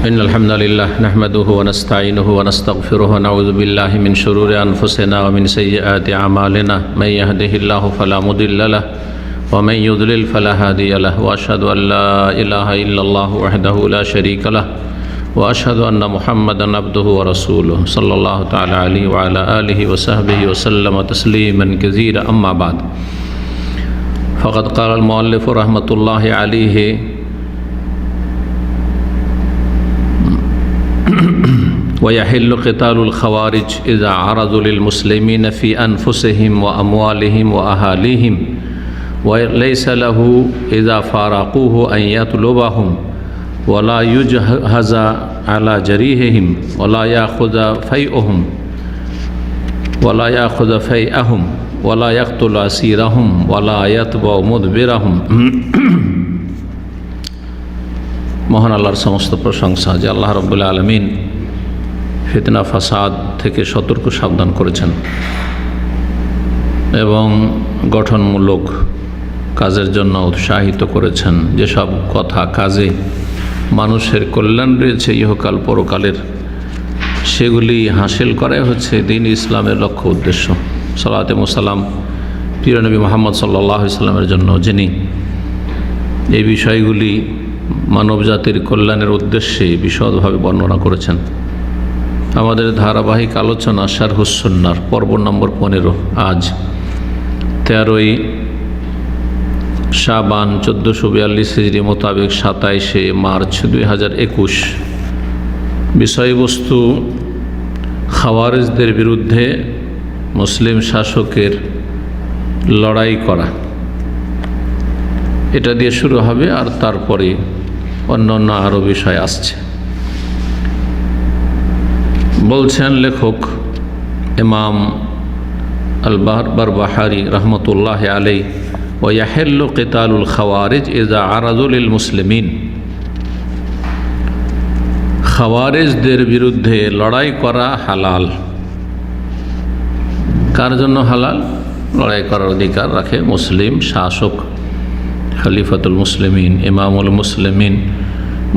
إن الحمد لله نحمده ونستعينه ونستغفره ونعوذ بالله من شرور أنفسنا ومن سيئات أعمالنا من يهده الله فلا مضل له ومن يضلل فلا هادي له وأشهد أن لا إله إلا الله وحده لا شريك له وأشهد أن محمدا عبده ورسوله صلى الله تعالى عليه وعلى آله وصحبه وسلم تسليما كثيرا أما بعد فقد قال المؤلف رحمة الله عليه ويحل قتال الخوارج إذا عرضوا للمسلمين في أنفسهم وأموالهم وأهاليهم وليس له إذا فارقوه أن يطلبهم ولا يجهز على جريحهم ولا يأخذ فيئهم ولا يقتل أسيرهم ولا يتبع مدبرهم মহান আল্লাহর সমস্ত প্রশংসা যে আল্লাহ রাব্বুল আলামিন ফিতনা ফাসাদ থেকে সতর্ক সাবধান করেছেন এবং গঠনমূলক কাজের জন্য উৎসাহিত করেছেন। যেসব কথা কাজে মানুষের কল্যাণ রয়েছে ইহকাল পরকালের, সেগুলি হাসিল করাই হচ্ছে দ্বীন ইসলামের লক্ষ্য উদ্দেশ্য। সালাতে মুসাল্লাম প্রিয় নবী মুহাম্মদ সাল্লাল্লাহু আলাইহি সাল্লামের জন্য, যিনি এই বিষয়গুলি মানবজাতির কল্যাণের উদ্দেশ্যে বিশদভাবে বর্ণনা করেছেন। আমাদের ধারাবাহিক আলোচনা শারহুস সুন্নাহর পর্ব নম্বর 15, আজ 13ই শাবান 1442 হিজরি মোতাবেক 27শে মার্চ 2021। বিষয়বস্তু খাওয়ারিজদের বিরুদ্ধে মুসলিম শাসকের লড়াই করা, এটা দিয়ে শুরু হবে, আর তারপরে অন্যান্য আরও বিষয় আসছে। বলছেন লেখক ইমাম আল বারবাহারি রহমতুল্লাহ আলাই, ওয়াহিল্লু কিতালুল খাওয়ারিজ ইযা আরাদু লিল মুসলিমিন। খাওয়ারিজদের বিরুদ্ধে লড়াই করা হালাল। কার জন্য হালাল? লড়াই করার অধিকার রাখে মুসলিম শাসক, খলিফাতুল মুসলিমিন, ইমামুল মুসলিমিন,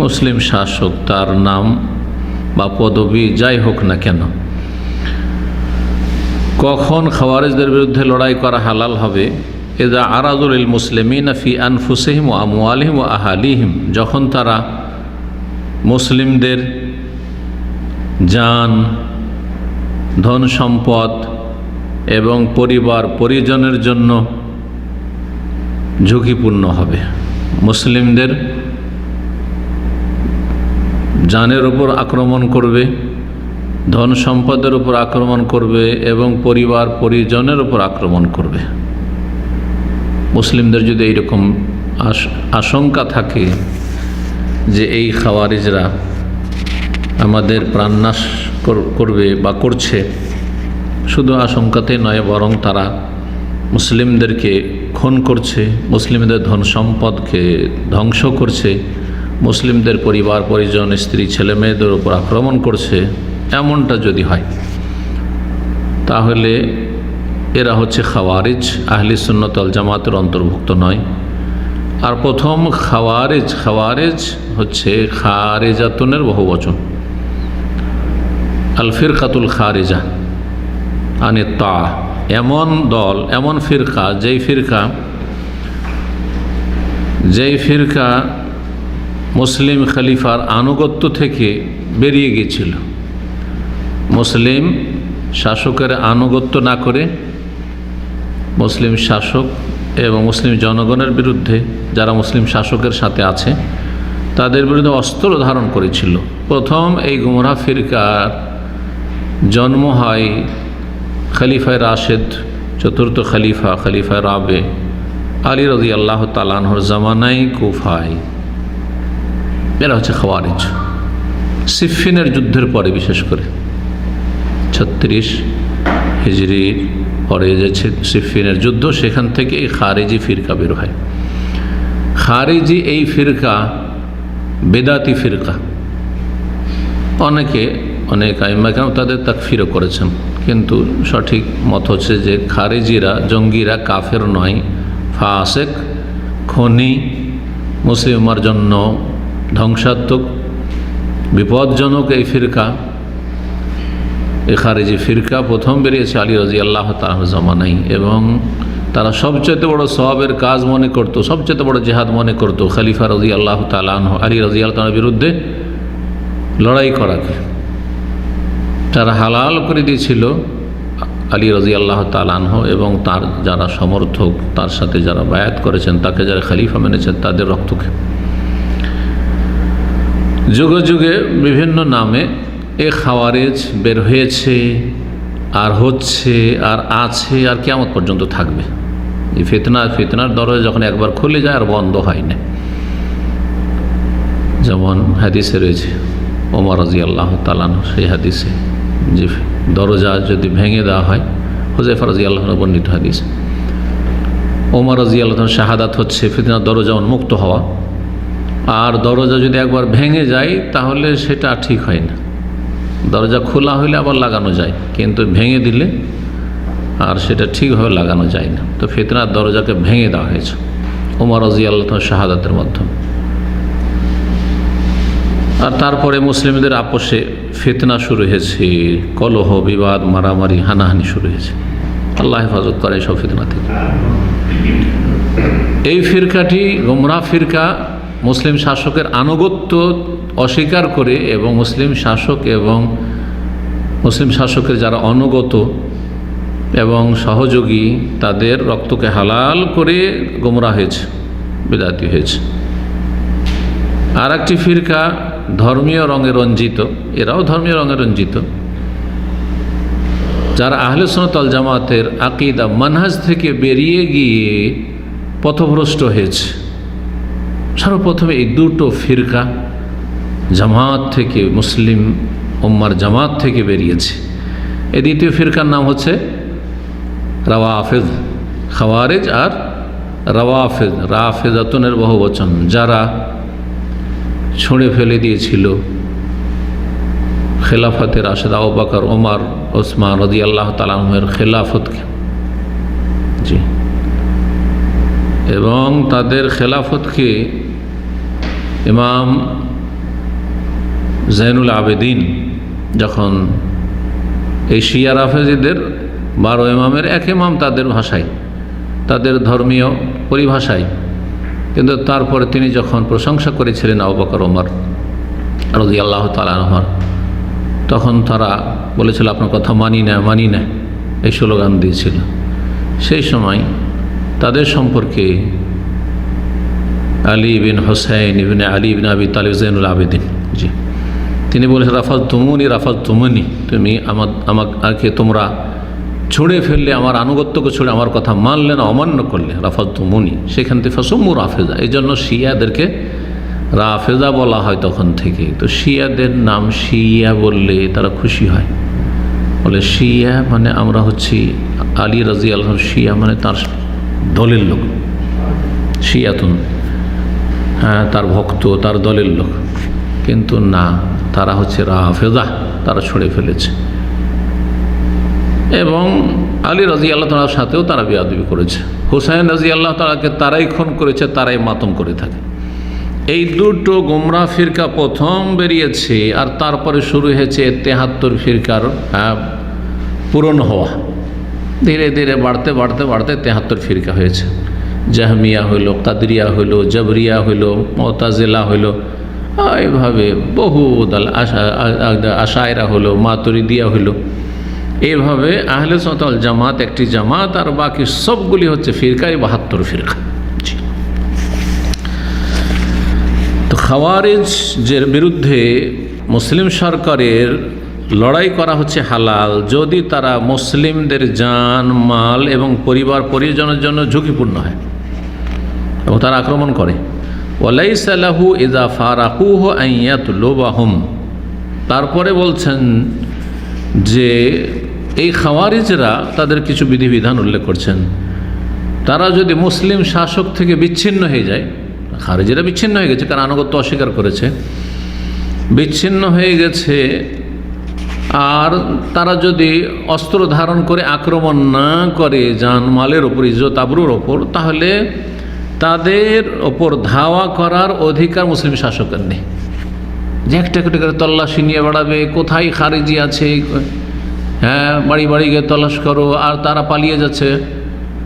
মুসলিম শাসক, তার নাম বা পদবি যাই হোক না কেন। কখন খাওয়ারিজদের বিরুদ্ধে লড়াই করা হালাল হবে? ইযা আরাদুল মুসলিমিনা ফি আনফুসিহিম ওয়া আমওয়ালিহিম ওয়া আহালিহিম, যখন তারা মুসলিমদের জান, ধন সম্পদ এবং পরিবার পরিজনের জন্য ঝুঁকিপূর্ণ হবে। মুসলিমদের জানের উপর আক্রমণ করবে, ধন সম্পদের উপর আক্রমণ করবে এবং পরিবার পরিজনের উপর আক্রমণ করবে। মুসলিমদের যদি এইরকম আশঙ্কা থাকে যে এই খাওয়ারিজরা আমাদের প্রাণনাশ করবে বা করছে, শুধু আশঙ্কাতে নয়, বরং তারা মুসলিমদেরকে খুন করছে, মুসলিমদের ধন সম্পদকে ধ্বংস করছে, মুসলিমদের পরিবার পরিজন, স্ত্রী ছেলে মেয়েদের উপর আক্রমণ করছে, এমনটা যদি হয় তাহলে এরা হচ্ছে খাওয়ারিজ, আহলি সুন্নাত ওয়াল জামাতের অন্তর্ভুক্ত নয়। আর প্রথম খাওয়ারিজ হচ্ছে খারিজাতুনের বহুবচন, আল ফিরকাতুল খারিজা আনে তা, এমন দল, এমন ফিরকা, যেই ফিরকা মুসলিম খলিফার আনুগত্য থেকে বেরিয়ে গিয়েছিল। মুসলিম শাসকের আনুগত্য না করে মুসলিম শাসক এবং মুসলিম জনগণের বিরুদ্ধে, যারা মুসলিম শাসকের সাথে আছে তাদের বিরুদ্ধে অস্ত্র ধারণ করেছিল। প্রথম এই গুমরাহ ফিরকার জন্ম হয় খলিফায়ে রাশেদ, চতুর্থ খলিফায়ে রাবে আলী রাদিয়াল্লাহু তাআলা আনহুর জামানায় কুফায়। এরা হচ্ছে খাওয়ারিজ। সিফিনের যুদ্ধের পরে, বিশেষ করে 36 হিজরির পরে যে সিফিনের যুদ্ধ, সেখান থেকে এই খারিজি ফিরকা বের হয়। খারিজি এই ফিরকা বেদাতি ফিরকা। অনেক আইম্মা কেন তাদের তাকফিরও করেছেন, কিন্তু সঠিক মত হচ্ছে যে খারিজিরা, জঙ্গিরা কাফের নয়, ফাসেক, খনি, মুসলিমের জন্য ধ্বংসাত্মক বিপজ্জনক এই ফিরকা, এই খারিজি ফিরকা প্রথম বেরিয়েছে আলী রাদিয়াল্লাহু তাআলার জামানায়, এবং তারা সবচেয়ে বড় সওয়াবের কাজ মনে করত, সবচেয়ে বড় জিহাদ মনে করত খলিফা রাদিয়াল্লাহু তাআলা আনহু আলী রাদিয়াল্লাহু তাআলার বিরুদ্ধে লড়াই করাকে। তারা হালাল করে দিয়েছিল আলী রাদিয়াল্লাহু তাআলা আনহু এবং তার যারা সমর্থক, তার সাথে যারা বায়াত করেছেন, তাকে যারা খলিফা মেনেছেন, তাদের রক্তকে। যুগে যুগে বিভিন্ন নামে এ খাওয়ারেজ বের হয়েছে, আর হচ্ছে, আর আছে, আর কিয়ামত পর্যন্ত থাকবে। এই ফিতনার দরজা যখন একবার খুলে যায় আর বন্ধ হয় না। যেমন হাদিসে রয়েছে ওমর রাদিয়াল্লাহু তাআলা আনহু, সেই হাদিসে যে দরজা যদি ভেঙে দেওয়া হয়, হুযায়ফা রাদিয়াল্লাহু আনহু বর্ণিত হাদিস, ওমর রাদিয়াল্লাহু আনহু শাহাদাত হচ্ছে ফিতনার দরজা উন্মুক্ত হওয়া, আর দরজা যদি একবার ভেঙে যায় তাহলে সেটা ঠিক হয় না। দরজা খোলা হইলে আবার লাগানো যায়, কিন্তু ভেঙে দিলে আর সেটা ঠিকভাবে লাগানো যায় না। তো ফিতনার দরজাকে ভেঙে দেওয়া হয়েছে ওমর রাদিয়াল্লাহু আনহু শাহাদাতের মাধ্যমে। আর তারপরে মুসলিমদের আপোষে ফিতনা শুরু হয়েছে, কলহ, বিবাদ, মারামারি, হানাহানি শুরু হয়েছে। আল্লাহ হেফাজত করে সব ফিতনা থেকে। এই ফিরকাটি গোমরাহ ফিরকা মুসলিম শাসকের আনুগত্য অস্বীকার করে, এবং মুসলিম শাসক এবং মুসলিম শাসকের যারা অনুগত এবং সহযোগী, তাদের রক্তকে হালাল করে গোমরাহ হয়েছে, বিদআতি হয়েছে। আর একটি ফিরকা ধর্মীয় রঙে রঞ্জিত, এরাও ধর্মীয় রঙে রঞ্জিত, যারা আহলে সুন্নাত ওয়াল জামাতের আকীদা মানহাজ থেকে বেরিয়ে গিয়ে পথভ্রষ্ট হয়েছে। সর্বপ্রথমে এই দুটো ফিরকা জামাত থেকে, মুসলিম উম্মার জামাত থেকে বেরিয়েছে। এই দ্বিতীয় ফিরকার নাম হচ্ছে রাওয়াফিজ, খাওয়ারিজ আর রাওয়াফিজ, রাফিজাতুনের বহুবচন, যারা ছুঁড়ে ফেলে দিয়েছিল খেলাফতের রাশেদ আবু বকর, ওমর, ওসমান রাদিয়াল্লাহু তাআলা আনহুর খেলাফতকে, জি, এবং তাদের খেলাফতকে ইমাম জাইনুল আবেদিন, যখন এই শিয়া রাফেজিদের 12 ইমামের এক ইমাম তাদের ভাষায়, তাদের ধর্মীয় পরিভাষায়, কিন্তু তারপরে তিনি যখন প্রশংসা করেছিলেন আবু বকর, ওমর রাদিয়াল্লাহু তাআলা আনহুর, তখন তারা বলেছিল আপনার কথা মানি না, এই স্লোগান দিয়েছিল। সেই সময় তাদের সম্পর্কে আলী বিন হোসেন ইবনে আলী বিন আবি তালিব জাইনুল আবেদিন, জি, তিনি বলেছেন রাফাজতুমুনি, তুমি আমাকে তোমরা ছুঁড়ে ফেললে, আমার আনুগত্যকে ছুঁড়ে আমার কথা মানলে না, অমান্য করলে, রাফাজতুমুনি। সেখান থেকে ফাসুম্মু রাফেজা, এই জন্য শিয়াদেরকে রাফেজা বলা হয় তখন থেকে। তো শিয়াদের নাম শিয়া বললে তারা খুশি হয়, বলে শিয়া মানে আমরা হচ্ছি আলী রাদিয়াল্লাহু আনহু, শিয়া মানে তার দলের লোক, শিয়াতুন, হ্যাঁ, তার ভক্ত, তার দলের লোক। কিন্তু না, তারা হচ্ছে রাফেজা, তারা ছুঁড়ে ফেলেছে। এবং আলী রাদিয়াল্লাহু তাআলার সাথেও তারা বেয়াদবি করেছে, হুসাইন রাদিয়াল্লাহু তাআলাকে তারাই খুন করেছে, তারাই মাতম করে থাকে। এই দুটো গোমরাহ ফিরকা প্রথম বেরিয়েছে, আর তারপরে শুরু হয়েছে 73 ফিরকার পূরণ হওয়া। ধীরে ধীরে বাড়তে 73 ফিরকা হয়েছে। জাহমিয়া হইল, কাদরিয়া হইল, জবরিয়া হইল, মুতাজিলা হইল, এইভাবে বহু দল, আশায়রা হলো, মাতুরিদিয়া হইল। এইভাবে আহলে সুন্নাত ওয়াল জামাত একটি জামাত, আর বাকি সবগুলি হচ্ছে ফিরকা, 72 ফিরকা। তো খাওয়ারিজের বিরুদ্ধে মুসলিম সরকারের লড়াই করা হচ্ছে হালাল, যদি তারা মুসলিমদের জান, মাল এবং পরিবার পরিজনের জন্য ঝুঁকিপূর্ণ হয় এবং তারা আক্রমণ করে। ওয়ালাইসা লাহু ইযা ফারাকুহু আন ইয়াতলুবাহুম, তারপরে বলছেন যে এই খাওয়ারিজরা তাদের কিছু বিধিবিধান উল্লেখ করছেন। তারা যদি মুসলিম শাসক থেকে বিচ্ছিন্ন হয়ে যায়, খারিজিরা বিচ্ছিন্ন হয়ে গেছে কারণ আনুগত্য অস্বীকার করেছে, বিচ্ছিন্ন হয়ে গেছে, আর তারা যদি অস্ত্র ধারণ করে আক্রমণ না করে জানমালের ওপর, ইজ্জত আবরুর ওপর, তাহলে তাদের ওপর ধাওয়া করার অধিকার মুসলিম শাসকের নেই। যে একটা একটা করে তল্লাশি নিয়ে বেড়াবে, কোথায় খারিজি আছে, হ্যাঁ, বাড়ি বাড়ি গিয়ে তল্লাশ করো, আর তারা পালিয়ে যাচ্ছে,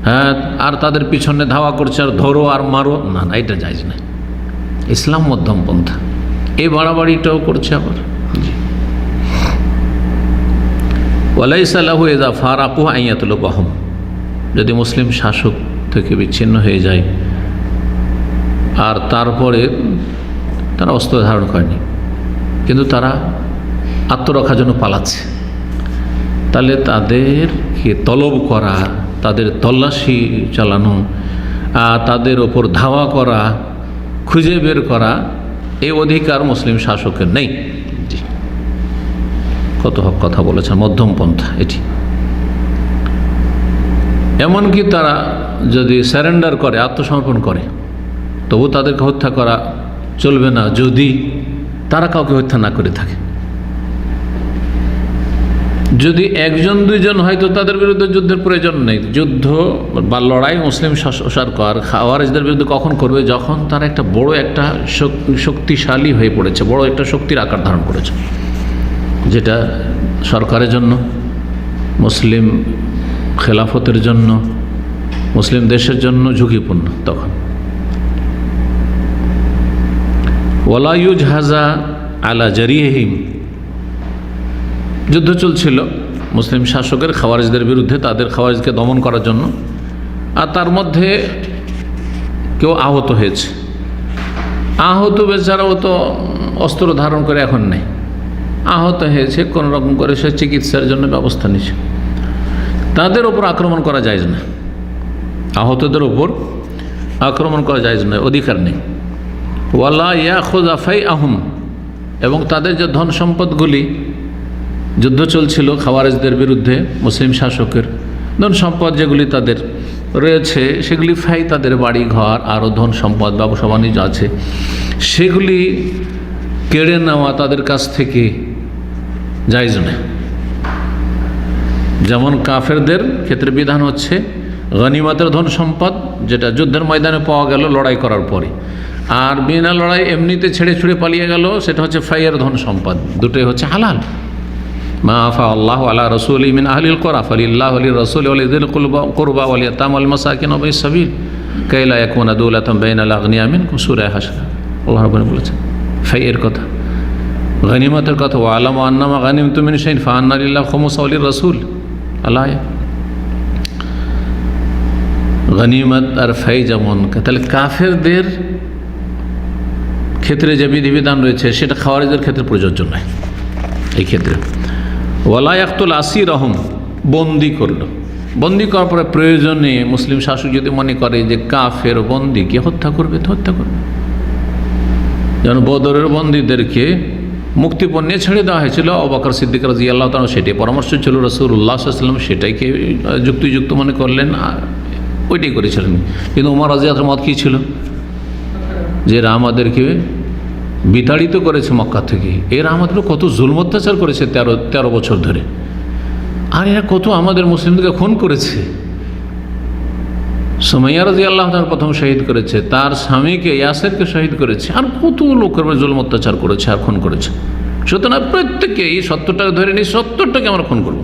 হ্যাঁ, আর তাদের পিছনে ধাওয়া করছে, আর ধরো আর মারো। না না, এটা জায়েজ না। ইসলাম মধ্যম পন্থা। এই বাড়াবাড়িটাও করছে আবার। ওয়ালাইসা লাহু ইযা ফারাকু আইয়াতুলবাহুম, যদি মুসলিম শাসক থেকে বিচ্ছিন্ন হয়ে যায় আর তারপরে তারা অস্ত্র ধারণ করেনি, কিন্তু তারা আত্মরক্ষার জন্য পালাচ্ছে, তাহলে তাদেরকে তলব করা, তাদের তল্লাশি চালানো, তাদের ওপর ধাওয়া করা, খুঁজে বের করা, এই অধিকার মুসলিম শাসকের নেই। কত হক কথা বলেছেন, মধ্যম পন্থা এটি। এমনকি তারা যদি স্যারেন্ডার করে, আত্মসমর্পণ করে, তবু তাদেরকে হত্যা করা চলবে না যদি তারা কাউকে হত্যা না করে থাকে। যদি একজন দুইজন হয়তো তাদের বিরুদ্ধে যুদ্ধের প্রয়োজন নেই। যুদ্ধ বা লড়াই মুসলিম সরকার খাওয়ারিজদের বিরুদ্ধে কখন করবে? যখন তারা একটা বড় একটা শক্তিশালী হয়ে পড়েছে, বড় একটা শক্তির আকার ধারণ করেছে, যেটা সরকারের জন্য, মুসলিম খেলাফতের জন্য, মুসলিম দেশের জন্য ঝুঁকিপূর্ণ। তখন ওয়ালা ইউজহাজা আলা জারিহিম, যুদ্ধ চলছিল মুসলিম শাসকের খাওয়ারিজদের বিরুদ্ধে, তাদের খাওয়ারিজকে দমন করার জন্য, আর তার মধ্যে কেউ আহত হয়েছে। আহত বেচারাও তো অস্ত্র ধারণ করে এখন নেই, আহত হয়েছে, কোনো রকম করে সে চিকিৎসার জন্য ব্যবস্থা নিচ্ছে। তাদের ওপর আক্রমণ করা যায়জ না, আহতদের ওপর আক্রমণ করা যায়জ নয়, অধিকার নেই। ওয়ালা ইয়াখুয আফাইআহুম, এবং তাদের যে ধন সম্পদগুলি, যুদ্ধ চলছিল খাওয়ারিজদের বিরুদ্ধে, মুসলিম শাসকের ধন সম্পদ যেগুলি তাদের রয়েছে, সেগুলি ফাই, তাদের বাড়ি ঘর আরও ধন সম্পদ ব্যবসা বাণিজ্য আছে, সেগুলি কেড়ে নেওয়া তাদের কাছ থেকে জায়েজ না। যেমন কাফেরদের ক্ষেত্রে বিধান হচ্ছে গনিমতের ধন সম্পদ, যেটা যুদ্ধের ময়দানে পাওয়া গেল লড়াই করার পরে, আর বিনা লড়াই এমনিতে ছেড়ে ছুড়ে পালিয়ে গেল, সেটা হচ্ছে ফাইয়ের ধন সম্পদ। দুটোই হচ্ছে হালাল। মা আফা আল্লাহ আলা রাসূলি মিন আহলিল কুরা ফালিল্লাহি ওয়ালি রাসূলি ওয়ালিযিল কুরবা ওয়াল ইয়াতামা ওয়াল মাসাকিন ওয়া বিস সাবিল কাই লা ইয়াকুনা দুলাতান বাইনাল আগনিয়া মিনকুম, সূরা হাশর। আল্লাহ রাব্বুল বলেছেন ফাইয়ের কথা, গনিমতের কথা। ওয়া আলামু আন্নামা গানিমতুম মিন শাইইন ফাআন্না লিল্লাহি খুমুসা ওয়া লির রাসূল। আল্লাহ গনিমত আর ফাই যেমন, তাহলে কাফেরদের ক্ষেত্রে যে বিধিবিধান রয়েছে সেটা খাওয়ারিজদের ক্ষেত্রে প্রযোজ্য নয়। এই ক্ষেত্রে ওয়ালা ইয়াকতুল আসিরহুম, বন্দি করলো, বন্দি করার পরে প্রয়োজনে মুসলিম শাসক যদি মনে করে যে কাফের বন্দিকে হত্যা করবে তো হত্যা করবে। যেমন বদরের বন্দীদেরকে মুক্তিপণ নিয়ে ছেড়ে দেওয়া হয়েছিল, আবু বকর সিদ্দিক রাদিয়াল্লাহু তাআলা, সেটাই পরামর্শ ছিল রাসূলুল্লাহ সাল্লাল্লাহু আলাইহি ওয়াসাল্লাম, সেটাইকে যুক্তিযুক্ত মনে করলেন, ওইটাই করেছিলেন। কিন্তু ওমর রাদিয়াল্লাহু মত কী ছিল? যে এরা আমাদেরকে বিতাড়িত করেছে মক্কা থেকে, এরা আমাদের কত জুলম অত্যাচার করেছে 13 বছর ধরে, আর এরা কত আমাদের মুসলিমদেরকে খুন করেছে। সুমাইয়া রাদিয়াল্লাহু তাআলা প্রথম শহীদ করেছে, তার স্বামীকে ইয়াসিরকে শহীদ করেছে, আর কত লোকের জুলম অত্যাচার করেছে আর খুন করেছে। সুতরাং প্রত্যেকেই 70টাকে ধরে নিই, 70টাকে আমরা খুন করবো।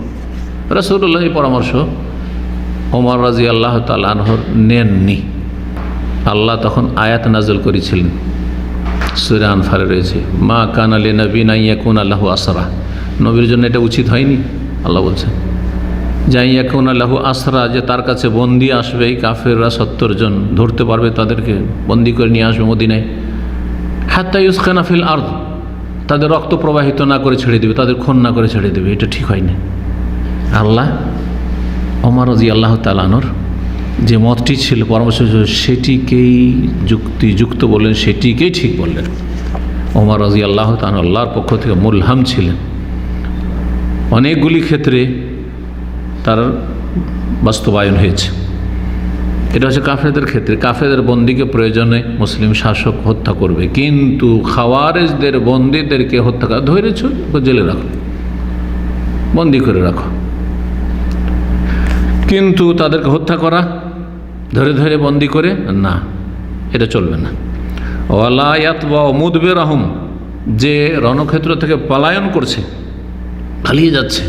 রাসূলুল্লাহ এই পরামর্শ ওমর রাদিয়াল্লাহু তাআলা আনহুর নেননি। আল্লাহ তখন আয়াত নাযিল করেছিলেন, সূরা আনফালে রয়েছে, মা কানা লিনাবিয়্যিন আন ইয়াকুনা লাহু আসরা, নবীর জন্য এটা উচিত হয়নি। আল্লাহ বলছেন যে ইয়াকুনা লাহু আসরা, যে তার কাছে বন্দি আসবে এই কাফেররা 70 জন, ধরতে পারবে, তাদেরকে বন্দি করে নিয়ে আসবে মদিনায়, হাত্তা ইউসখানা ফিল আরদ, তাদের রক্ত প্রবাহিত না করে ছেড়ে দেবে, তাদের খুন না করে ছেড়ে দেবে, এটা ঠিক হয়নি। আল্লাহ ওমর রাদিয়াল্লাহু তাআলা আনহুর যে মতটি ছিল, পরামর্শ ছিল, সেটিকেই যুক্তিযুক্ত বললেন, সেটিকেই ঠিক বললেন। ওমর রাদিয়াল্লাহু তাআলা আল্লাহর পক্ষ থেকে মুলহাম ছিলেন, অনেকগুলি ক্ষেত্রে তার বাস্তবায়ন হয়েছে। এটা হচ্ছে কাফেরদের ক্ষেত্রে, কাফেরদের বন্দীকে প্রয়োজনে মুসলিম শাসক হত্যা করবে, কিন্তু খাওয়ারিজদের বন্দীদেরকে হত্যা করা, ধরেছ জেলে রাখো, বন্দি করে রাখো, কিন্তু তাদেরকে হত্যা করা ধরে ধরে বন্দি করে না, এটা চলবে না। ওয়ালা ইয়াতবা মুদবিরহুম, যে রণক্ষেত্র থেকে পলায়ন করছে, পালিয়ে যাচ্ছে,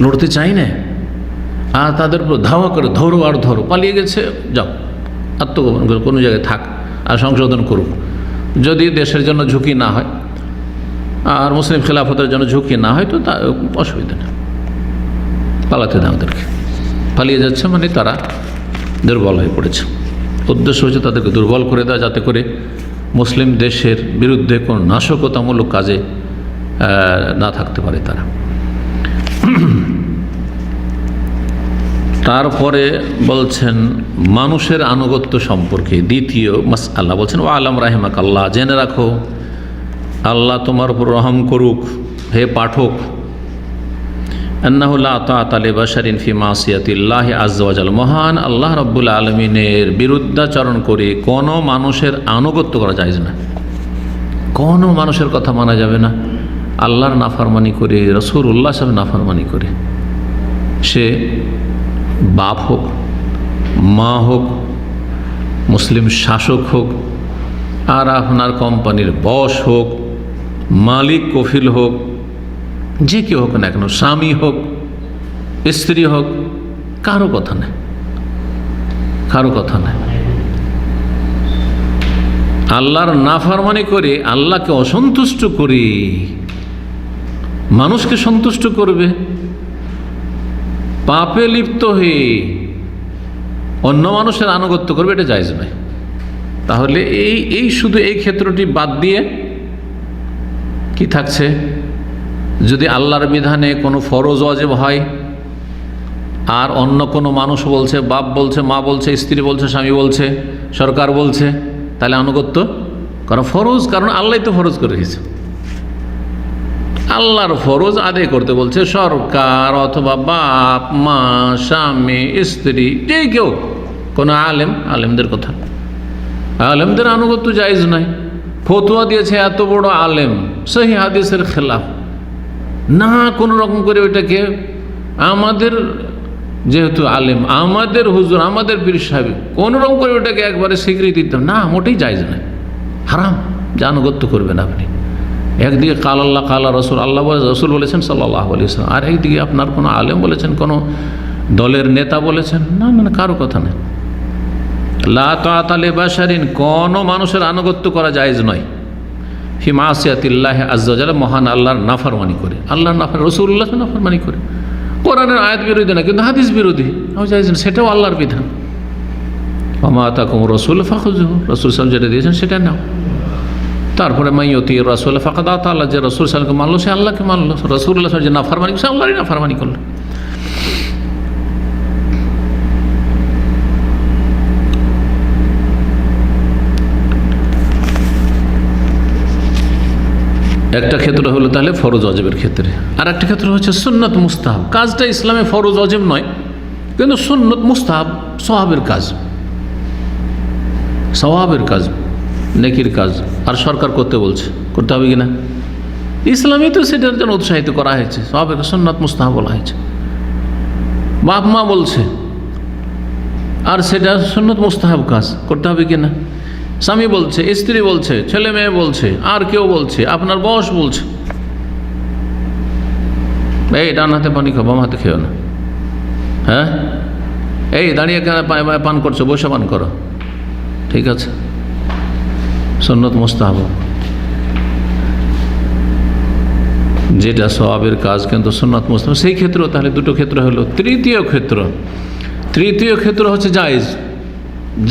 লড়তে চাই না, আর তাদের উপর ধাওয়া করে ধরো আর ধরো, পালিয়ে গেছে, যাও আত্মগোপন করে কোনো জায়গায় থাক আর সংশোধন করুক, যদি দেশের জন্য ঝুঁকি না হয় আর মুসলিম খেলাফতের জন্য ঝুঁকি না হয় তো তা অসুবিধা নেই, পালাতে দেয় ওদেরকে। পালিয়ে যাচ্ছে মানে তারা দুর্বল হয়ে পড়েছে। উদ্দেশ্য হচ্ছে তাদেরকে দুর্বল করে দেওয়া, যাতে করে মুসলিম দেশের বিরুদ্ধে কোনো নাশকতামূলক কাজে না থাকতে পারে তারা। তারপরে বলছেন মানুষের আনুগত্য সম্পর্কে দ্বিতীয় মাসআলা, বলছেন ও আলম রাহিমাক আল্লাহ, জেনে রাখো আল্লাহ তোমার উপর রহম করুক হে পাঠক, আন্নাহু লা তাআতা লিবাশারিন ফি মাসিয়াতিল্লাহি আযজা ওয়া জাল্লা, মহান আল্লাহ রাব্বুল আলামিনের বিরুদ্ধাচরণ করে কোনো মানুষের আনুগত্য করা যায় না, কোনো মানুষের কথা মানা যাবে না। আল্লাহর নাফরমানি করে, রাসূলুল্লাহ সাহেব নাফরমানি করে, সে বাপ হোক, মা হোক, মুসলিম শাসক হোক, আর আপনার কোম্পানির বস হোক, মালিক কফিল হোক, যে কেউ হোক না কেন, স্বামী হোক, স্ত্রী হোক, কারো কথা নেই, কারো কথা নেই। আল্লাহর নাফরমানি করে, আল্লাহকে অসন্তুষ্ট করে মানুষকে সন্তুষ্ট করবে, পাপে লিপ্ত হয়ে অন্য মানুষের আনুগত্য করবে, এটা জায়েজ নয়। তাহলে এই শুধু এই ক্ষেত্রটি বাদ দিয়ে কি থাকছে, যদি আল্লাহর বিধানে কোনো ফরজ ওয়াজিব হয় আর অন্য কোনো মানুষ বলছে, বাপ বলছে, মা বলছে, স্ত্রী বলছে, স্বামী বলছে, সরকার বলছে, তাহলে আনুগত্য করা ফরজ, কারণ আল্লাহই তো ফরজ করে রেখেছে। আল্লাহর ফরজ আদায় করতে বলছে সরকার অথবা বাপ মা স্বামী স্ত্রী যে কেউ, কোনো আলেমদের কথা, আলেমদের আনুগত্য জায়েজ নাই। ফতোয়া দিয়েছে এত বড় আলেম, সহিহ হাদিসের খেলাফ, না কোনো রকম করে ওইটাকে আমাদের যেহেতু আলেম, আমাদের হুজুর, আমাদের পীর সাহেব, কোনো রকম করে ওটাকে একবারে স্বীকৃতি দিতে না, মোটেই জায়েজ নাই, হারাম, যে আনুগত্য করবেন আপনি। একদিকে কাল আল্লাহ কাল রসুল, আল্লাহ রসুল বলেছেন সাল্লাল্লাহু আলাইহি ওয়াসাল্লাম, আর একদিকে আপনার কোনো আলেম বলেছেন, কোনো দলের নেতা বলেছেন, না না কারো কথা নেই। লা তাআতা লিবাশারিন, কোনো মানুষের আনুগত্য করা জায়েজ নয়, ফি মাসিয়াতিল্লাহি আযজা ওয়া জাল্লা, মহান আল্লাহর নাফরমানি করে, আল্লাহর রাসূলুল্লাহ নাফরমানি করে। কোরআনের আয়াত বিরোধী না, কিন্তু হাদিস বিরোধী, জায়েজ না, সেটাও আল্লাহর বিধান। ওয়া মা আতাকুমুর রাসূল ফাখুযুহু, রাসূল সাল্লাল্লাহু আলাইহি ওয়াসাল্লাম যেটা দিয়েছেন সেটা নাও। তারপরে মাইয়ুতি রাসূল ফাকাদ আতা আল্লাহ, যে রাসূল সাল্লাল্লাহু মানলো সে আল্লাহকে মানলো, রাসূলুল্লাহ যে নাফরমানি সে আল্লাহরই নাফরমানি করলো। একটা ক্ষেত্র হলো তাহলে ফরজ ওয়াজিবের ক্ষেত্রে, আর একটা ক্ষেত্র হচ্ছে সুন্নত মুস্তাহাব। কাজটা ইসলামে ফরজ ওয়াজিব নয়, কিন্তু সুন্নত মুস্তাহাব, সওয়াবের কাজ, সওয়াবের কাজ, নেকির কাজ, আর সরকার করতে বলছে, করতে হবে কিনা, ইসলামে তো সেটার জন্য উৎসাহিত করা হয়েছে, সওয়াবের সুন্নত মুস্তাহাব বলা হয়েছে। বাপ মা বলছে আর সেটা সুন্নত মুস্তাহাব কাজ, করতে হবে কিনা। স্বামী বলছে, স্ত্রী বলছে, ছেলে মেয়ে বলছে, আর কেউ বলছে, আপনার বস বলছে, এই ডান হাতে পানি খাও, বাম হাতে খেও না, হ্যাঁ, এই দাঁড়িয়ে পান করছো, বসে পান করো, ঠিক আছে, সুন্নত মুস্তাহাব, যেটা সওয়াবের কাজ কিন্তু সুন্নত মুস্তাহাব, সেই ক্ষেত্র। তাহলে দুটো ক্ষেত্র হলো। তৃতীয় ক্ষেত্র হচ্ছে জায়েজ,